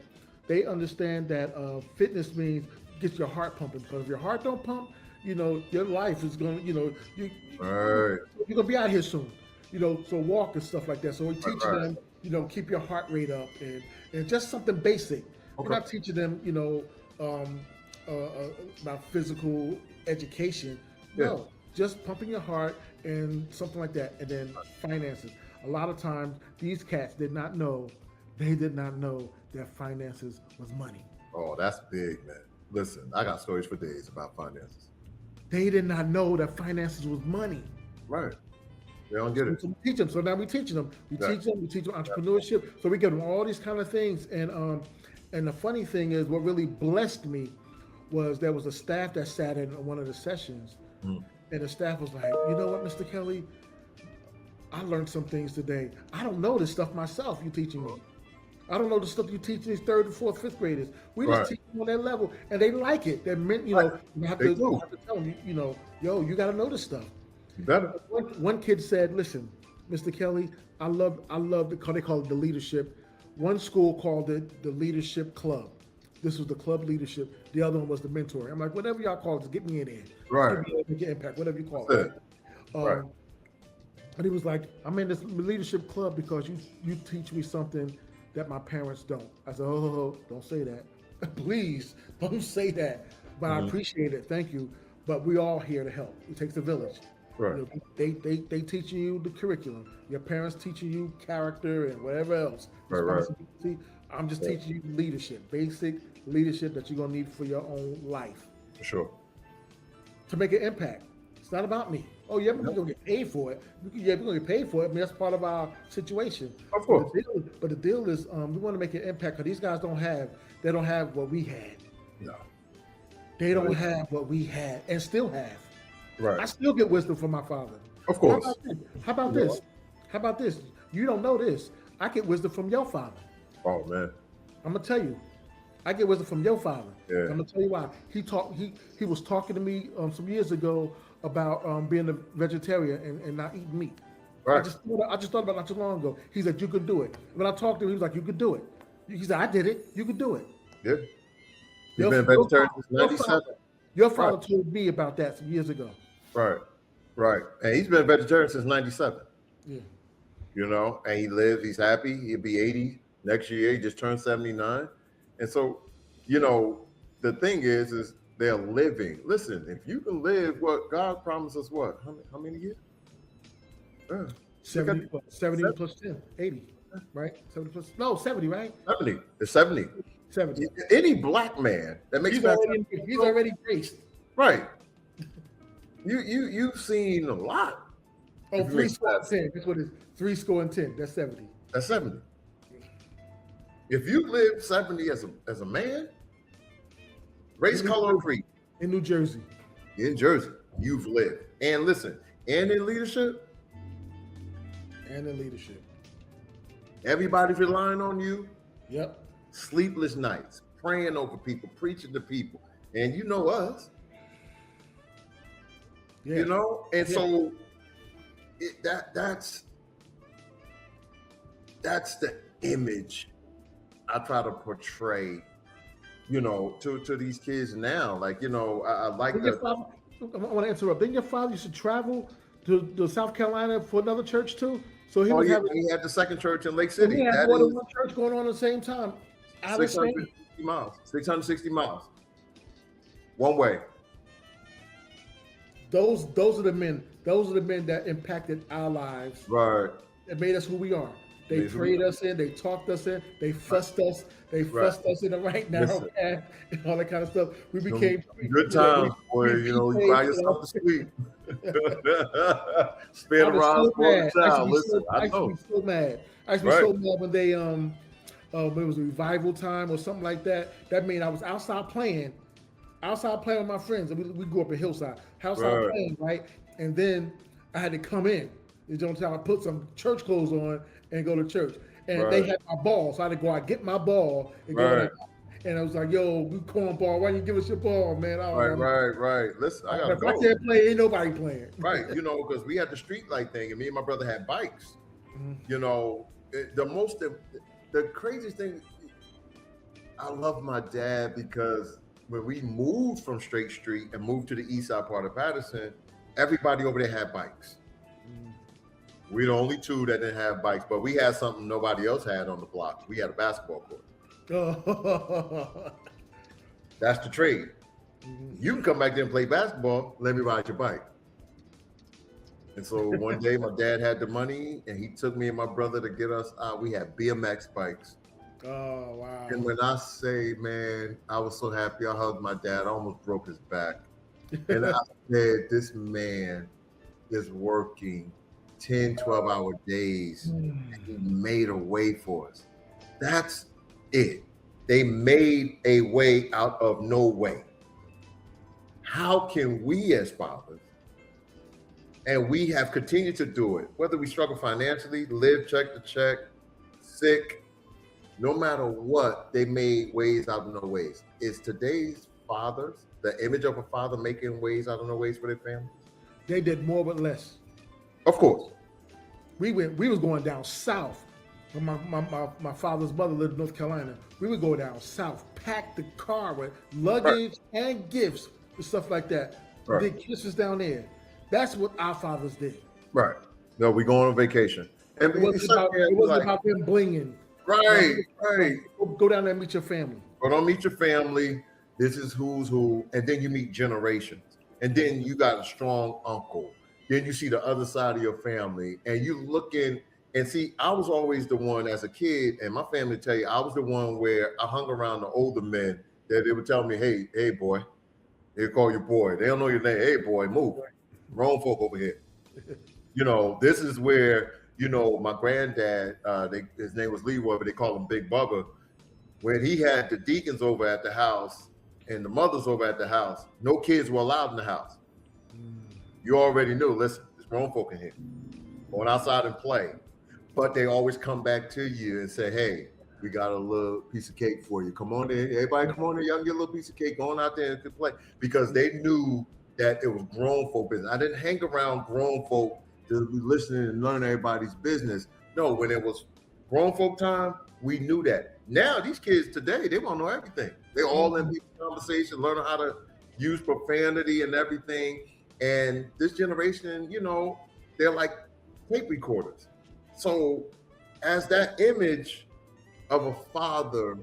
They understand that fitness means get your heart pumping. Because if your heart don't pump, your life is gonna, you're gonna be out here soon. So walk and stuff like that. So we teach them, keep your heart rate up and just something basic. Okay. We're not teaching them, about physical education. No, just pumping your heart and something like that. And then finances. A lot of times these cats did not know that finances was money. Oh, that's big, man. Listen, I got stories for days about finances. They did not know that finances was money. Right. They don't get it. So we teach them. So now we're teaching them. We teach them entrepreneurship. So we give them all these kind of things. And the funny thing is, what really blessed me was there was a staff that sat in one of the sessions, and the staff was like, you know what, Mr. Kelly, I learned some things today. I don't know this stuff myself. You teaching me. I don't know the stuff you teach these 3rd, 4th, 5th graders. We just teach them on their level, and they like it. They're meant, you have to tell them, you got to know this stuff. You better. One kid said, "Listen, Mr. Kelly, I love they call it the leadership. One school called it the leadership club. This was the club leadership. The other one was the mentoring. I'm like, whatever y'all call it, just get me in there. Right. Make an impact, whatever you call it. And he was like, I'm in this leadership club because you teach me something that my parents don't. I said, oh, don't say that. Please, don't say that. But I appreciate it. Thank you. But we're all here to help. It takes a village. Right. They teaching you the curriculum. Your parents teaching you character and whatever else. Right. I'm just teaching you leadership, basic leadership that you're gonna need for your own life. For sure. To make an impact. It's not about me. Oh yeah, we're gonna get paid for it. We're gonna get paid for it. I mean, that's part of our situation. Of course. But the deal is, we want to make an impact because these guys don't have what we had. No. They don't have what we had and still have. Right. I still get wisdom from my father. Of course. How about this? How about this? You don't know this. I get wisdom from your father. Oh man. I'm gonna tell you. I get wisdom from your father. Yeah. I'm gonna tell you why. He was talking to me some years ago about being a vegetarian and not eating meat. Right. I just thought about it not too long ago. He said you could do it. When I talked to him, he was like, you could do it. He said, I did it. You could do it. Yeah. You've been vegetarian since 97. Your father told me about that some years ago. Right. And he's been vegetarian since 97. Yeah. you know, and he lives, he's happy, he'll be 80 next year, he just turned 79. And so, you know, the thing is they're living. Listen, if you can live what God promised us, what? How many years? 70, 70 plus 10, 80, right? 70 plus, no, 70, right? 70. It's 70. 70. Any black man that makes He's already graced. right. You've seen a lot. Oh, 3 score and 10. That's what it is. 3 score and 10. That's 70. That's 70. If you live 70 as a man, race, color, or creed. In New Jersey. In Jersey, you've lived. And listen, and in leadership. Everybody's relying on you. Yep. Sleepless nights, praying over people, preaching to people. And you know us. Yeah. You know? And so that's the image I try to portray, you know, to these kids now. Like, you know, I like that. I want to interrupt. Didn't your father used to travel to South Carolina for another church too? So he he had the second church in Lake City. He had more than one church going on at the same time. 660 miles. 660 miles. One way. Those are the men. Those are the men that impacted our lives. Right. That made us who we are. They prayed us in. They talked us in. They fussed us. They fussed us in the right narrow path and all that kind of stuff. We became good times, boy. You know, you buy yourself a sweet. Spare the rods for the child. Listen, I know. I used to be so mad. I used to be so mad when they it was a revival time or something like that. That means I was outside playing with my friends. And we grew up in Hillside. Playing, right? And then I had to come in. You know what I'm saying? I put some church clothes on and go to church. And they had my ball. So I had to go out, get my ball, and go and I was like, yo, we cornball. Why don't you give us your ball, man? Right. Listen, I gotta go. If I can't play, ain't nobody playing. Right. You know, because we had the street light thing, and me and my brother had bikes. You know, the craziest thing, I love my dad because when we moved from Straight Street and moved to the east side part of Patterson, everybody over there had bikes. We're the only two that didn't have bikes, but we had something nobody else had on the block. We had a basketball court. That's the trade. You can come back there and play basketball. Let me ride your bike. And so one day my dad had the money and he took me and my brother to get us out. We had BMX bikes. Oh, wow. And when I say, man, I was so happy. I hugged my dad. I almost broke his back. And I said, this man is working 10, 12-hour days. And he made a way for us. That's it. They made a way out of no way. How can we as fathers, and we have continued to do it, whether we struggle financially, live check to check, sick, no matter what, they made ways out of no ways. Is today's fathers, the image of a father, making ways out of no ways for their family? They did more but less. Of course. We was going down south. When my father's mother lived in North Carolina, we would go down south, pack the car with luggage and gifts and stuff like that. Did kisses down there. That's what our fathers did. Right. No, we going on vacation. And it wasn't about them blinging. Right. Go down there and meet your family. Go down and meet your family. This is who's who. And then you meet generations. And then you got a strong uncle. Then you see the other side of your family. And you look in and see, I was always the one as a kid, and my family tell you, I was the one where I hung around the older men that they would tell me, hey, boy. They call you boy. They don't know your name. Hey, boy, move. Grown folk over here. You know, this is where, you know, my granddad, his name was Leroy, but they call him Big Bubba. When he had the deacons over at the house and the mothers over at the house, no kids were allowed in the house. You already knew, listen, there's grown folk in here. Going outside and play. But they always come back to you and say, hey, we got a little piece of cake for you. Come on in. Everybody come on in. Y'all can get a little piece of cake. Going out there and play. Because they knew that it was grown folk business. I didn't hang around grown folk to be listening and learn everybody's business. No, when it was grown folk time, we knew that. Now, these kids today, they want to know everything. They're all in deep conversation, learning how to use profanity and everything. And this generation, you know, they're like tape recorders. So, as that image of a father,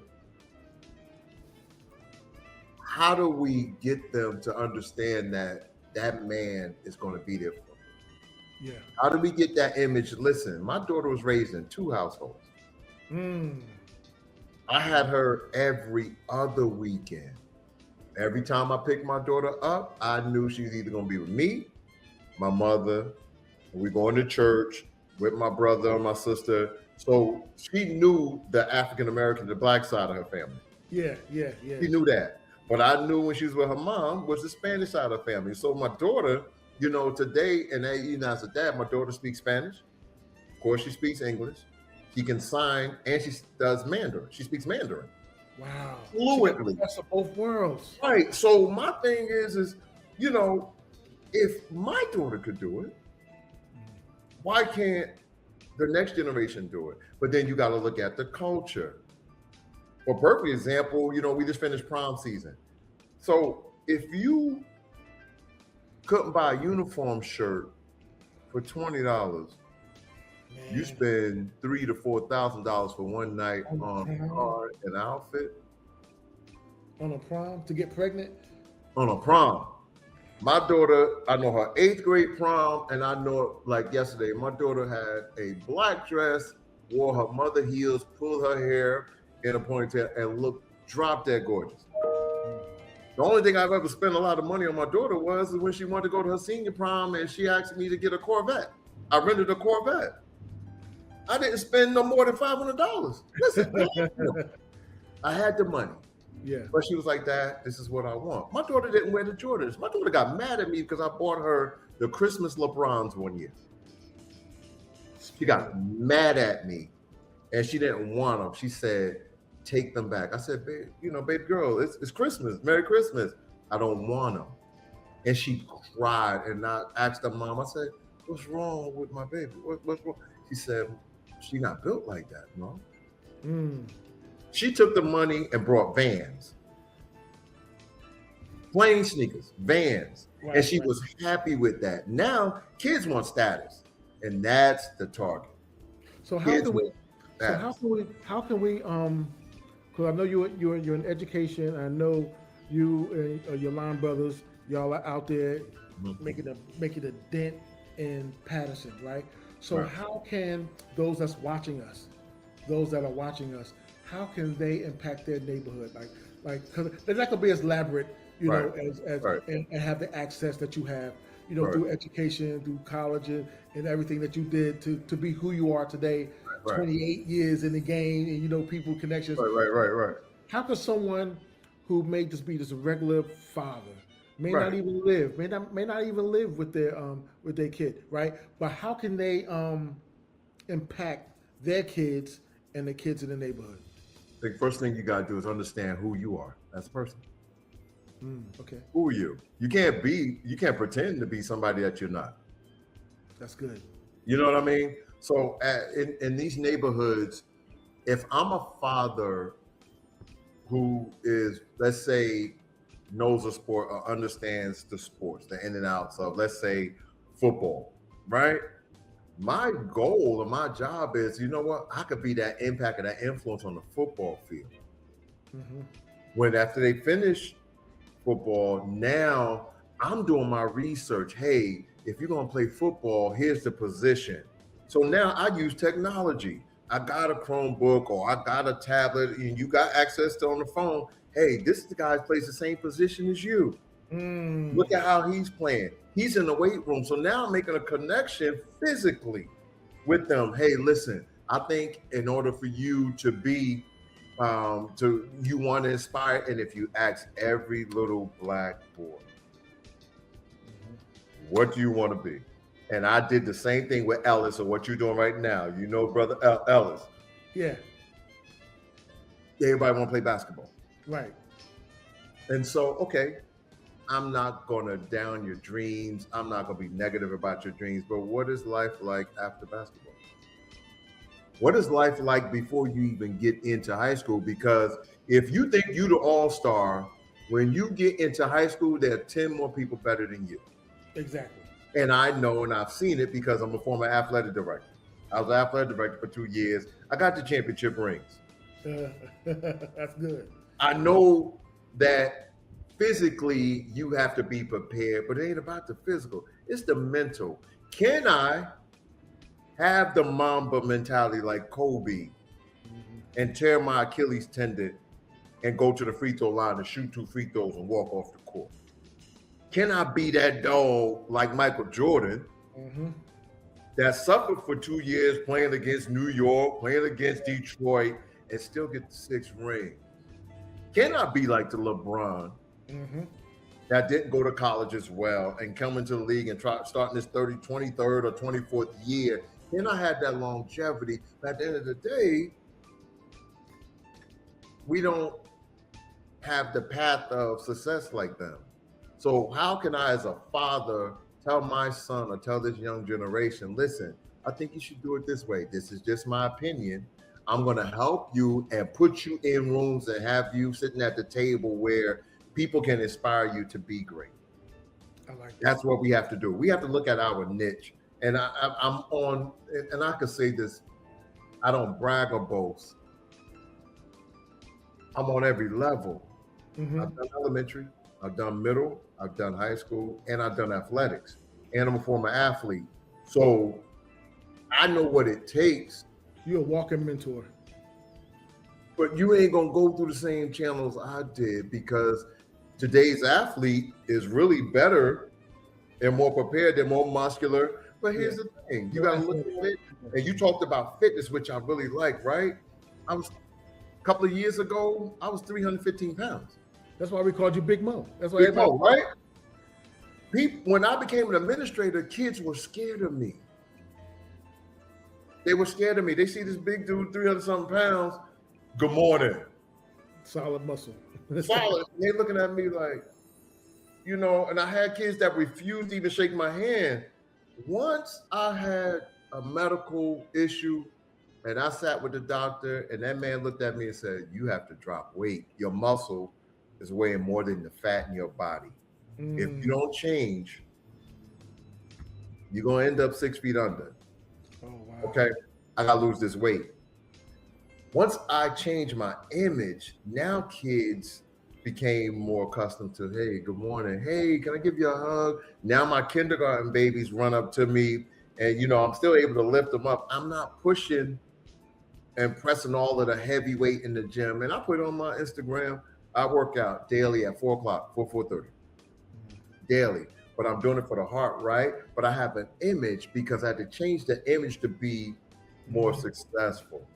how do we get them to understand that that man is going to be there for them? Yeah. How do we get that image? Listen, my daughter was raised in 2 households. I had her every other weekend. Every time I picked my daughter up, I knew she was either going to be with me, my mother, and we going to church with my brother or my sister. So she knew the African American, the black side of her family. Yeah. She knew that. But I knew when she was with her mom was the Spanish side of her family. So my daughter, today, and as a dad, my daughter speaks Spanish. Of course, she speaks English. She can sign, and she does Mandarin. She speaks Mandarin. Wow. Fluently. That's of both worlds. Right. So my thing is, if my daughter could do it, why can't the next generation do it? But then you got to look at the culture. For perfect example, we just finished prom season. So if you couldn't buy a uniform shirt for $20, you spend $3,000 to $4,000 for one night on an outfit. On a prom to get pregnant? On a prom. My daughter, I know her 8th grade prom, and I know like yesterday, my daughter had a black dress, wore her mother heels, pulled her hair in a ponytail, and looked drop dead gorgeous. The only thing I've ever spent a lot of money on my daughter was when she wanted to go to her senior prom and she asked me to get a Corvette. I rented a Corvette. I didn't spend no more than $500. Listen, I had the money. Yeah. But she was like, Dad, this is what I want. My daughter didn't wear the Jordans. My daughter got mad at me because I bought her the Christmas LeBrons one year. She got mad at me and she didn't want them. She said, take them back. I said, babe, baby girl, it's Christmas. Merry Christmas. I don't want them. And she cried, and I asked her mom, I said, what's wrong with my baby? What's wrong? She said, she not built like that, Mom. She took the money and brought Vans. Plain sneakers, Vans. Right, and she was happy with that. Now, kids want status, and that's the target. So how can we, because I know you're in education. I know you and your line brothers, y'all are out there making a dent in Patterson, right? So how can those that are watching us, how can they impact their neighborhood? Like, because they're not gonna be as elaborate, and have the access that you have, through education, through college, and everything that you did to be who you are today. 28 years in the game, and people connections. Right. How can someone who may just be a regular father, may not even live with their kid, right? But how can they impact their kids and the kids in the neighborhood? The first thing you gotta do is understand who you are as a person. Okay. Who are you? You can't pretend to be somebody that you're not. That's good. You know what I mean? So in these neighborhoods, if I'm a father who is, let's say, knows a sport or understands the sports, the in and outs of, let's say, football, right? My goal or my job is, I could be that impact or that influence on the football field. When after they finish football, now I'm doing my research. Hey, if you're going to play football, here's the position. So now I use technology. I got a Chromebook or I got a tablet and you got access to on the phone. Hey, this is the guy who plays the same position as you. Look at how he's playing. He's in the weight room. So now I'm making a connection physically with them. Hey, listen, I think in order for you to be, you want to inspire, and if you ask every little black boy, what do you want to be? And I did the same thing with Ellis, or what you're doing right now. Brother Ellis. Yeah. Everybody want to play basketball. Right. And so, okay, I'm not going to down your dreams. I'm not going to be negative about your dreams. But what is life like after basketball? What is life like before you even get into high school? Because if you think you're the all-star, when you get into high school, there are 10 more people better than you. Exactly. And I know, and I've seen it because I'm a former athletic director. I was athletic director for 2 years. I got the championship rings. That's good. I know that physically you have to be prepared, but it ain't about the physical. It's the mental. Can I have the Mamba mentality like Kobe and tear my Achilles tendon and go to the free throw line and shoot 2 free throws and walk off the court? Can I be that dog like Michael Jordan that suffered for 2 years playing against New York, playing against Detroit, and still get the 6th ring? Can I be like the LeBron that didn't go to college as well and come into the league and try starting this 23rd or 24th year? Can I have that longevity? But at the end of the day, we don't have the path of success like them. So how can I, as a father, tell my son or tell this young generation, listen, I think you should do it this way. This is just my opinion. I'm going to help you and put you in rooms and have you sitting at the table where people can inspire you to be great. I like that. That's what we have to do. We have to look at our niche. And I'm on, and I can say this, I don't brag or boast. I'm on every level. I've done elementary, I've done middle, I've done high school, and I've done athletics. And I'm a former athlete. So I know what it takes. You're a walking mentor. But you ain't gonna go through the same channels I did, because today's athlete is really better and more prepared, they're more muscular. But here's the thing, you gotta look at it. And you talked about fitness, which I really like, right? A couple of years ago, I was 315 pounds. That's why we called you Big Mo. That's why Big Mo, right? When I became an administrator, kids were scared of me. They were scared of me. They see this big dude, 300-something pounds. Good morning. Solid muscle. Solid. They're looking at me like, you know, and I had kids that refused to even shake my hand. Once I had a medical issue and I sat with the doctor, and that man looked at me and said, you have to drop weight. Your muscle is weighing more than the fat in your body. If you don't change, you're going to end up 6 feet under. Oh, wow. Okay, I got to lose this weight. Once I changed my image, now kids became more accustomed to, hey, good morning. Hey, can I give you a hug? Now my kindergarten babies run up to me, and, you know, I'm still able to lift them up. I'm not pushing and pressing all of the heavy weight in the gym. And I put on my Instagram, I work out daily at 4 o'clock, 4:30, daily. But I'm doing it for the heart, right? But I have an image because I had to change the image to be more successful.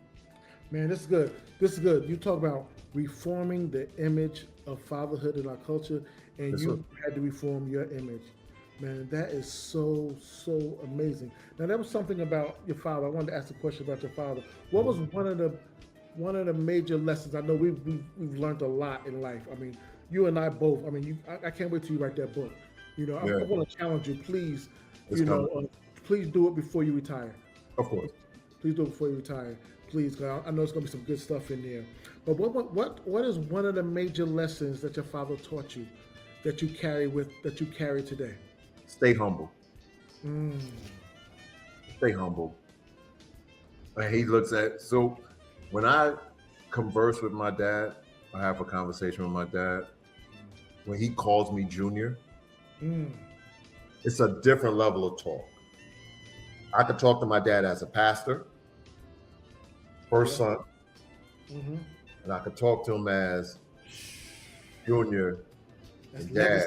Man, this is good. This is good. You talk about reforming the image of fatherhood in our culture, and you had to reform your image. Man, that is so, so amazing. Now, there was something about your father. I wanted to ask a question about your father. What was one of the major lessons? I know we've learned a lot in life. I mean, you and I both. I mean, I can't wait till you write that book. You know, I want to challenge you, please. Please do it before you retire. Of course. Please do it before you retire. Please, God. I know it's going to be some good stuff in there. But what is one of the major lessons that your father taught you that you carry today? Stay humble. Stay humble. And he looks at, so when I converse with my dad, I have a conversation with my dad, when he calls me Junior, it's a different level of talk. I could talk to my dad as a pastor, first son, and I could talk to him as Junior and Dad.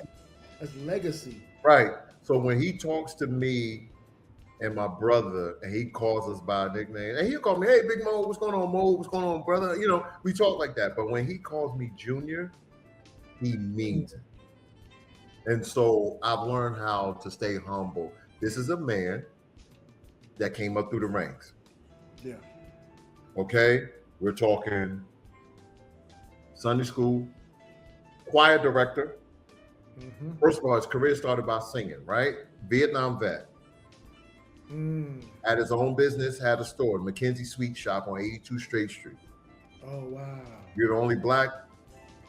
As legacy. Right. So when he talks to me and my brother, and he calls us by a nickname, and he'll call me, hey, Big Mo, what's going on, Mo? What's going on, brother? You know, we talk like that. But when he calls me Junior, he means it. And so I've learned how to stay humble. This is a man that came up through the ranks. Yeah. Okay? We're talking Sunday school, choir director. First of all, his career started by singing, right? Vietnam vet. Had his own business, had a store, McKenzie Sweet Shop on 82 Straight Street. Oh, wow. You're the only black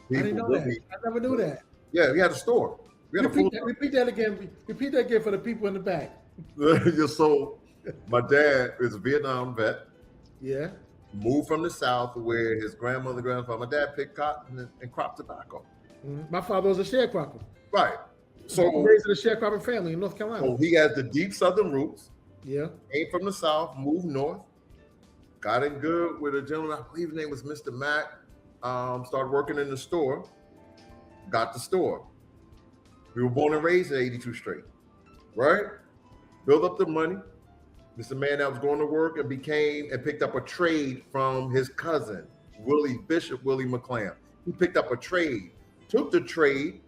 people. I didn't know that. I never knew that. Yeah, we had a store. We had Repeat that again. Repeat that again for the people in the back. So My dad is a Vietnam vet, Yeah. moved from the South where his grandmother and grandfather, my dad picked cotton and cropped tobacco. My father was a sharecropper. Right. So Raised in a sharecropping family in North Carolina. So he has the deep Southern roots. Yeah. Came from the South, moved north, got in good with a gentleman, I believe his name was Mr. Mack. Started working in the store, got the store. We were born and raised at 82 Straight, right? Built up the money. Mr. Man that was going to work and picked up a trade from his cousin, Bishop Willie McClam. He picked up a trade, took the trade,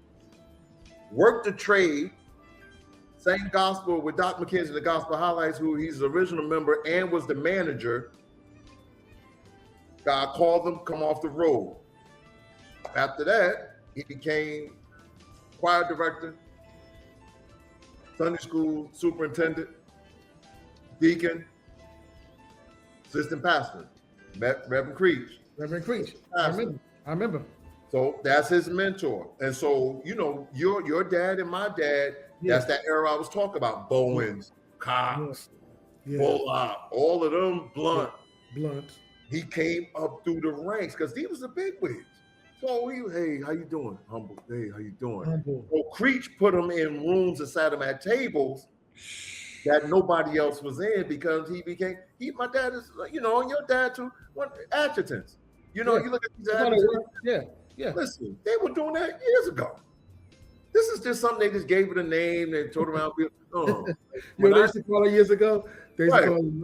worked the trade, sang gospel with Dr. McKenzie, the Gospel Highlights, who he's the original member and was the manager. God called him, come off the road. After that, he became choir director, Sunday school superintendent, deacon, assistant pastor, Reverend Creech. Reverend Creech. I remember. So that's his mentor. And so, your dad and my dad, that's that era I was talking about. Bowens, Cox, Bullock, all of them, Blunt. He came up through the ranks because he was the bigwigs. So hey, how you doing? Humble. Hey, how you doing? Humble. So Creech put him in rooms and sat him at tables that nobody else was in because my dad is, and your dad too, adjutants. You look at these adjutants. Yeah. Listen, they were doing that years ago. This is just something they just gave it a name and told around people. They used to call it years ago. They used to call him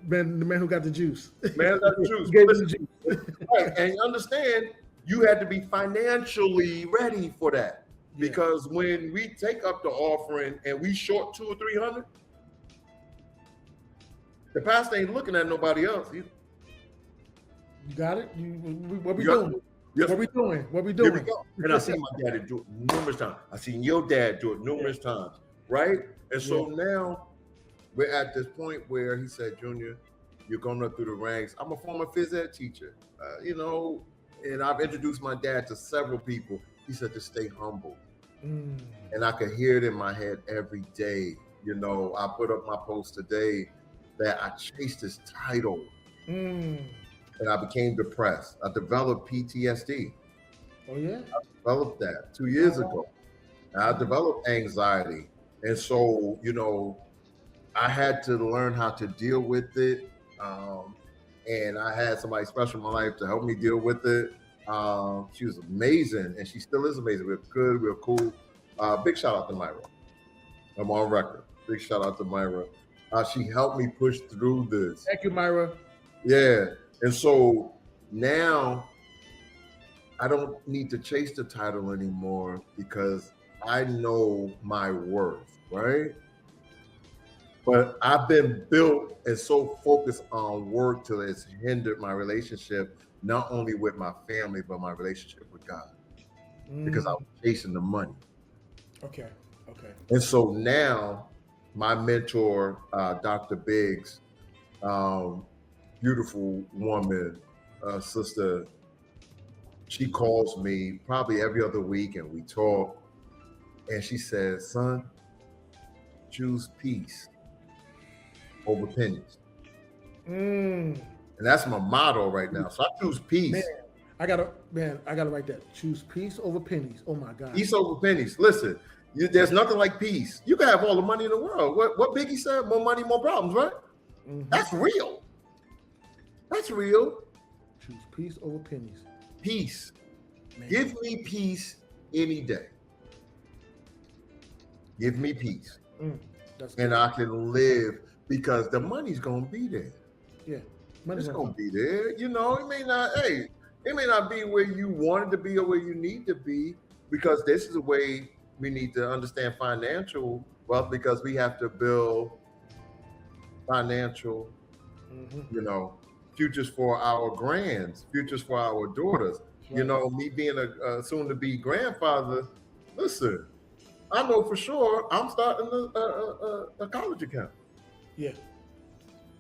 the man who got the juice. Man who got the juice. Gave him the juice. Right, and understand, you had to be financially ready for that. Because when we take up the offering and we short 200 or 300, the pastor ain't looking at nobody else either. You got it? What we doing? Yes. What we doing? Here we go. And I seen my dad do it numerous times. I seen your dad do it numerous times, right? And so now we're at this point where he said, Junior, you're going up through the ranks. I'm a former phys ed teacher, and I've introduced my dad to several people. He said to stay humble. And I could hear it in my head every day. I put up my post today that I chased this title. And I became depressed. I developed PTSD. Oh, yeah? I developed that 2 years ago. And I developed anxiety. And so, I had to learn how to deal with it. And I had somebody special in my life to help me deal with it. She was amazing, and she still is amazing. We're good, we're cool. Big shout out to Myra. I'm on record. Big shout out to Myra. She helped me push through this. Thank you, Myra. Yeah. And so now I don't need to chase the title anymore because I know my worth, right? But I've been built and so focused on work till it's hindered my relationship, not only with my family, but my relationship with God, because I was chasing the money. Okay. And so now my mentor, Dr. Biggs, beautiful woman, sister, she calls me probably every other week and we talk. And she says, son, choose peace over pennies. And that's my motto right now. So I choose peace. Man, I gotta write that. Choose peace over pennies. Oh my God. Peace over pennies. Listen, there's nothing like peace. You can have all the money in the world. What Biggie said, more money, more problems, right? That's real. That's real. Choose peace over pennies. Peace. Man. Give me peace any day. Give me peace. And I can live because the money's gonna be there. Yeah. It's gonna be there. It may not be where you want it to be or where you need to be, because this is the way we need to understand financial wealth, because we have to build financial, futures for our grands, futures for our daughters. Right. Me being a soon-to-be grandfather, listen, I know for sure I'm starting a college account. Yeah.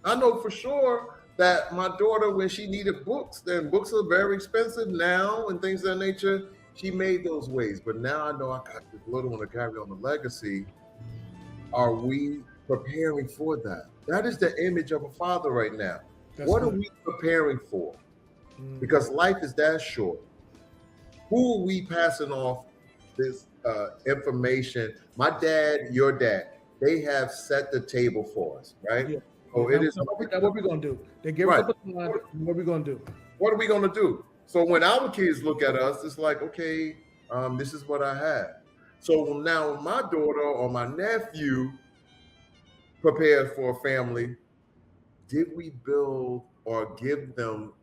I know for sure that my daughter, when she needed books, then books are very expensive now and things of that nature, she made those ways. But now I know I got this little one to carry on the legacy. Are we preparing for that. That is the image of a father right now. That's What are good. we preparing for? Because life is that short. Who are we passing off this information? My dad, your dad, they have set the table for us, right? Yeah. So Now, it is what we gonna do? They give us right. a baton. What we gonna do? What are we going to do? So when our kids look at us, it's like, okay, this is what I had. So now my daughter or my nephew prepares for a family. Did we build or give them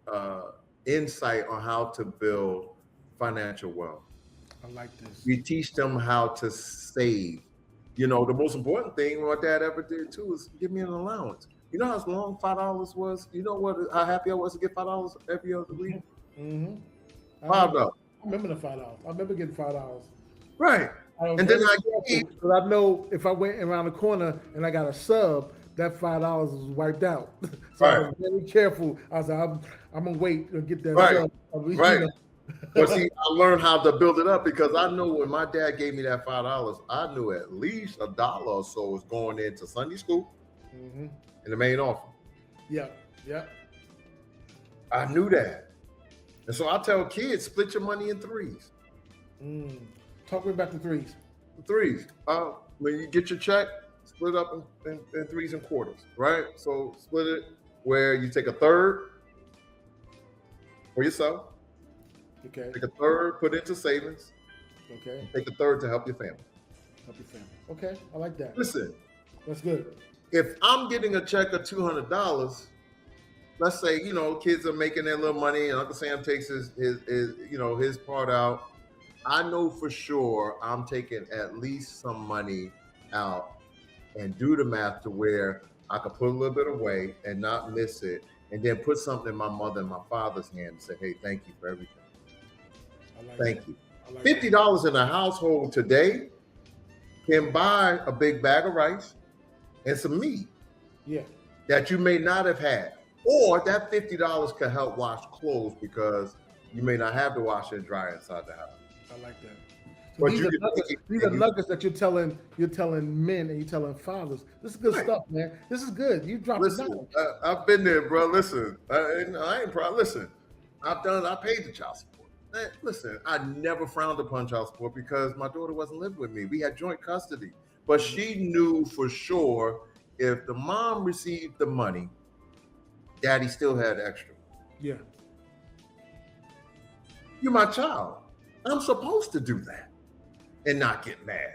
insight on how to build financial wealth? I like this. We teach them how to save. You know, the most important thing my dad ever did too is give me an allowance. You know how long $5 was? You know what? How happy I was to get $5 every other week. Mm-hmm. $5. I remember the $5. I remember getting $5. Right. And then because I know if I went around the corner and I got a sub, that $5 was wiped out. So I was very careful. I was like, I'm gonna wait and get that sub. Right. But see, I learned how to build it up because I knew when my dad gave me that $5, I knew at least $1 or so was going into Sunday school in the main offering. Yeah. I knew that. And so I tell kids, split your money in threes. Talk me about the threes. Threes. When you get your check, split up in threes and quarters, right? So split it where you take a third for yourself. Okay. Take a third, put it into savings. Okay. Take a third to help your family. Okay, I like that. Listen, that's good. If I'm getting a check of $200, let's say, you know, kids are making their little money and Uncle Sam takes his part out. I know for sure I'm taking at least some money out and do the math to where I could put a little bit away and not miss it, and then put something in my mother and my father's hand and say, hey, thank you for everything. Thank you. $50 in a household today can buy a big bag of rice and some meat that you may not have had. Or that $50 can help wash clothes because you may not have the washer and dryer inside the house. I like that. So But these are nuggets that you're telling men and you're telling fathers. This is good stuff, man. This is good. You dropped it down. I've been there, bro. Listen, I ain't proud. Listen, I paid the child support. Listen, I never frowned upon child support because my daughter wasn't living with me. We had joint custody. But she knew for sure if the mom received the money, daddy still had extra. Yeah. You're my child. I'm supposed to do that and not get mad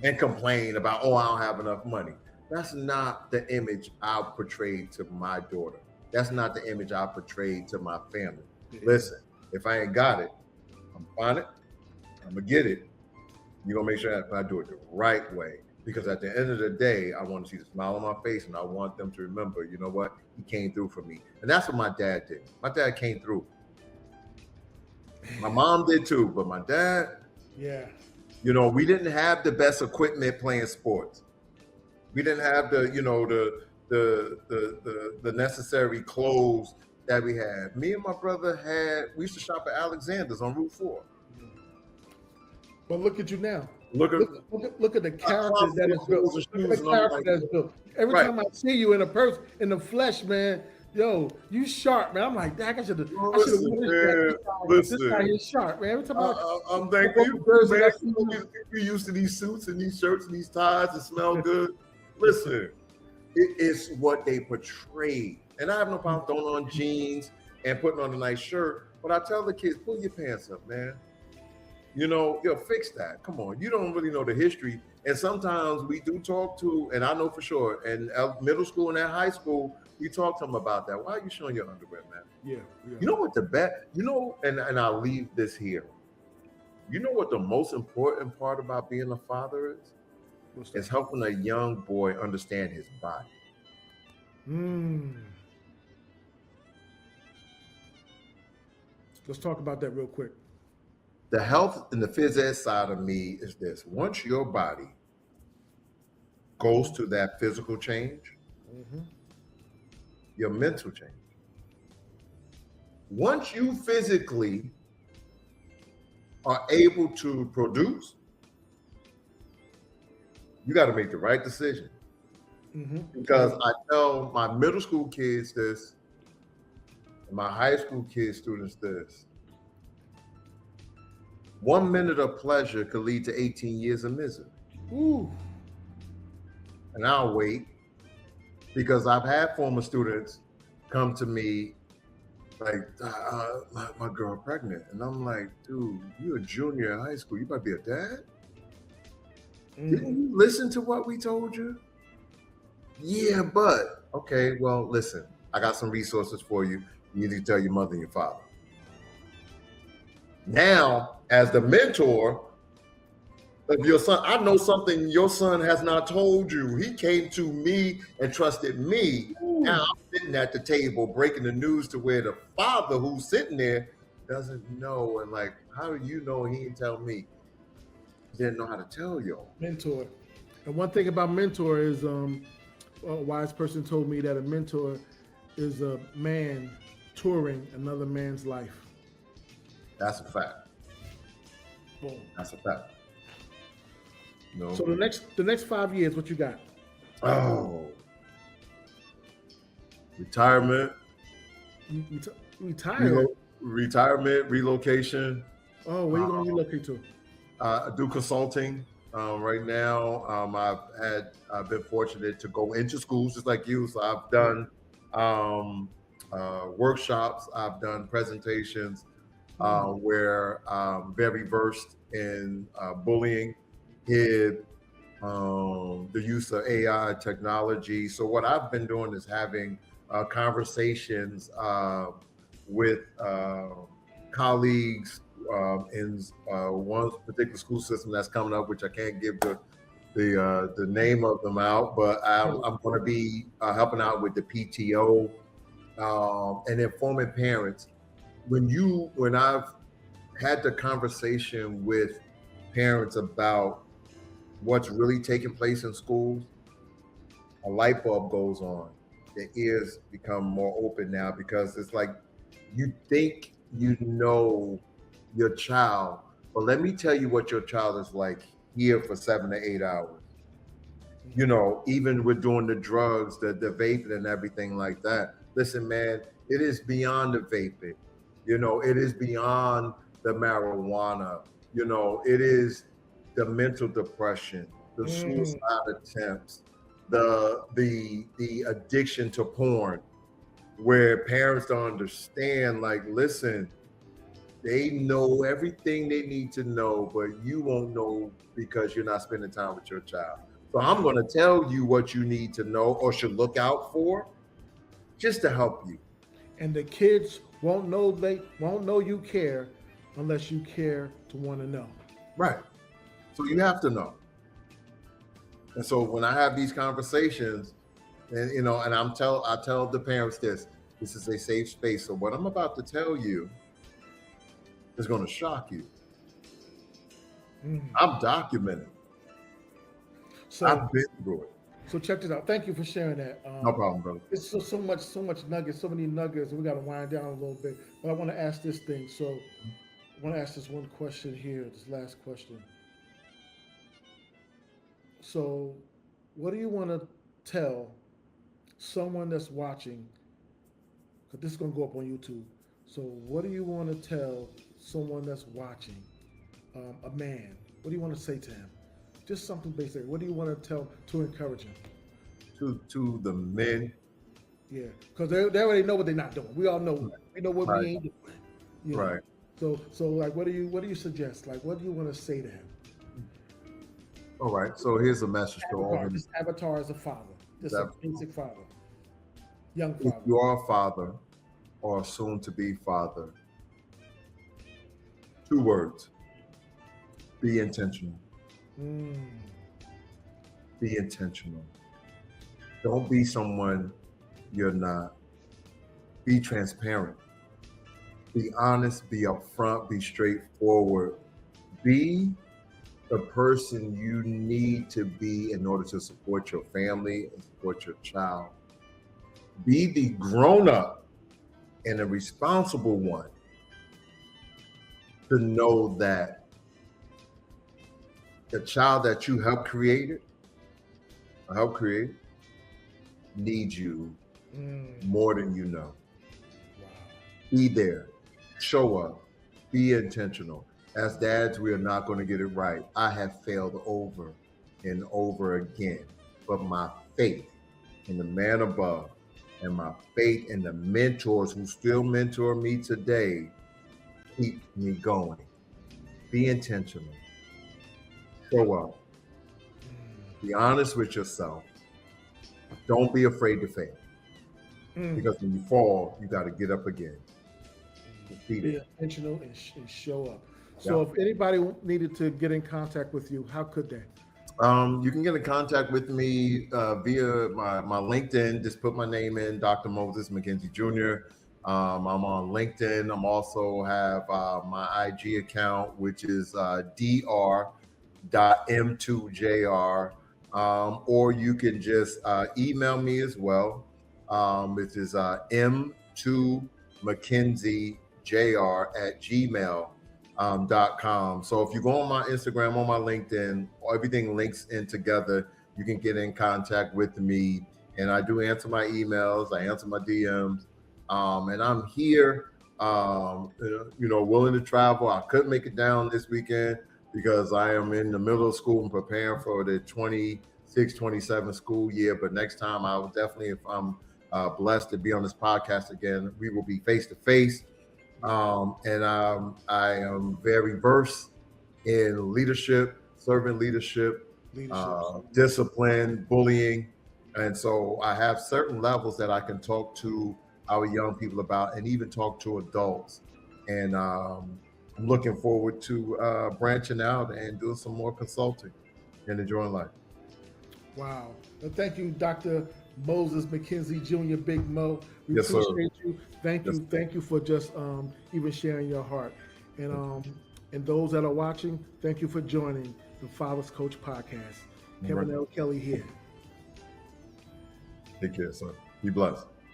and complain about, oh, I don't have enough money. That's not the image I portrayed to my daughter. That's not the image I portrayed to my family. Yeah. Listen, if I ain't got it, I'm find it, I'm gonna get it. You're gonna make sure that I do it the right way. Because at the end of the day, I want to see the smile on my face and I want them to remember, you know what, he came through for me. And that's what my dad did. My dad came through. My mom did too, but my dad, you know, we didn't have the best equipment playing sports. We didn't have the necessary clothes that we had. Me and my brother we used to shop at Alexander's on Route 4. But look at you now. Look at the characters that is built. Look at the character that's built. Every time I see you in the flesh, man, yo, you sharp, man. I'm like, dang, I should have. This guy is sharp, man. Every time I'm thankful. We used to these suits and these shirts and these ties that smell good. Listen, it is what they portray. And I have no problem throwing on jeans and putting on a nice shirt. But I tell the kids, pull your pants up, man. You know, fix that. Come on. You don't really know the history. And sometimes we do talk to, and I know for sure, in middle school and at high school, we talk to them about that. Why are you showing your underwear, man? Yeah. You know what and I'll leave this here. You know what the most important part about being a father is? It's helping a young boy understand his body. Let's talk about that real quick. The health and the phys ed side of me is this. Once your body goes to that physical change, your mental change. Once you physically are able to produce, you got to make the right decision. Because I tell my middle school kids this, and my high school students this. 1 minute of pleasure could lead to 18 years of misery. Ooh. And I'll wait, because I've had former students come to me like, my girl pregnant. And I'm like, dude, you're a junior in high school. You might be a dad? Didn't you listen to what we told you? Yeah, but okay, well, listen, I got some resources for you. You need to tell your mother and your father. Now, as the mentor of your son, I know something your son has not told you. He came to me and trusted me. Ooh. Now I'm sitting at the table breaking the news to where the father who's sitting there doesn't know. And like, how do you know he didn't tell me? He didn't know how to tell you. Mentor. And one thing about mentor is, a wise person told me that a mentor is a man touring another man's life. That's a fact. Boom. That's a fact. No. So the next 5 years, what you got? Oh, retirement. Retire. Retirement, relocation. Oh, where you going to relocate to? I do consulting right now. I've been fortunate to go into schools just like you. So I've done workshops. I've done presentations where I'm very versed in bullying, HIB, the use of AI technology. So what I've been doing is having conversations with colleagues in one particular school system that's coming up, which I can't give the name of them out, but I'm going to be helping out with the PTO and informing parents. When I've had the conversation with parents about what's really taking place in schools, a light bulb goes on. Their ears become more open now, because it's like, you think you know your child, but let me tell you what your child is like here for 7 to 8 hours. You know, even with doing the drugs, the vaping and everything like that. Listen, man, it is beyond the vaping. You know, it is beyond the marijuana. You know, it is the mental depression, the suicide attempts, the addiction to porn, where parents don't understand, like, listen, they know everything they need to know, but you won't know because you're not spending time with your child. So I'm going to tell you what you need to know or should look out for, just to help you. And the kids won't know you care unless you care to want to know. Right. So you have to know. And so when I have these conversations, and you know, and I tell the parents this is a safe space. So what I'm about to tell you is going to shock you. I'm documenting. So I've been through it. So check this out. Thank you for sharing that. No problem, brother. It's so much nuggets, so many nuggets, and we got to wind down a little bit. But I want to ask this thing. So I want to ask this one question here, this last question. So what do you want to tell someone that's watching? Because this is going to go up on YouTube. So what do you want to tell someone that's watching, a man? What do you want to say to him? Just something basic. What do you want to tell to encourage him? To the men. Yeah, because they already know what they're not doing. We all know. We know what we ain't doing. You know? Right. So like, what do you suggest? Like, what do you want to say to him? All right. So here's a message to all men. This avatar is a father. Just a basic father. Young If father. you are a father or soon to be father, 2 words: be intentional. Be intentional. Don't be someone you're not. Be transparent. Be honest, be upfront, be straightforward. Be the person you need to be in order to support your family and support your child. Be the grown-up and a responsible one to know that the child that you helped create, need you Mm. more than you know. Wow. Be there, show up, be intentional. As dads, we are not going to get it right. I have failed over and over again, but my faith in the man above and my faith in the mentors who still mentor me today keep me going. Be intentional, show up, be honest with yourself. Don't be afraid to fail, Mm. because when you fall, you got to get up again. Be Be there. intentional and show up. So Yeah. if anybody needed to get in contact with you, how could they? You can get in contact with me via my LinkedIn. Just put my name in, Dr. Moses McKenzie Jr. I'm on LinkedIn. I'm also have my IG account, which is dr.m2jr. Or you can just email me as well, which is m2mckenziejr@gmail.com. So if you go on my Instagram, on my LinkedIn, everything links in together. You can get in contact with me, and I do answer my emails. I answer my DMs, and I'm here. Willing to travel. I couldn't make it down this weekend because I am in the middle of school and preparing for the 26-27 school year. But next time, I will definitely, if I'm blessed to be on this podcast again, we will be face to face. And I am very versed in leadership, servant leadership, discipline, bullying. And so I have certain levels that I can talk to our young people about and even talk to adults. And I'm looking forward to branching out and doing some more consulting and enjoying life. Wow. Well, thank you, Dr. Moses McKenzie Jr., Big Mo. We Yes, sir. appreciate you. Thank you. Yes. Thank you for just even sharing your heart. And those that are watching, thank you for joining the Father's Coach podcast. Kevin L. Kelly here. Take care, son. Be blessed.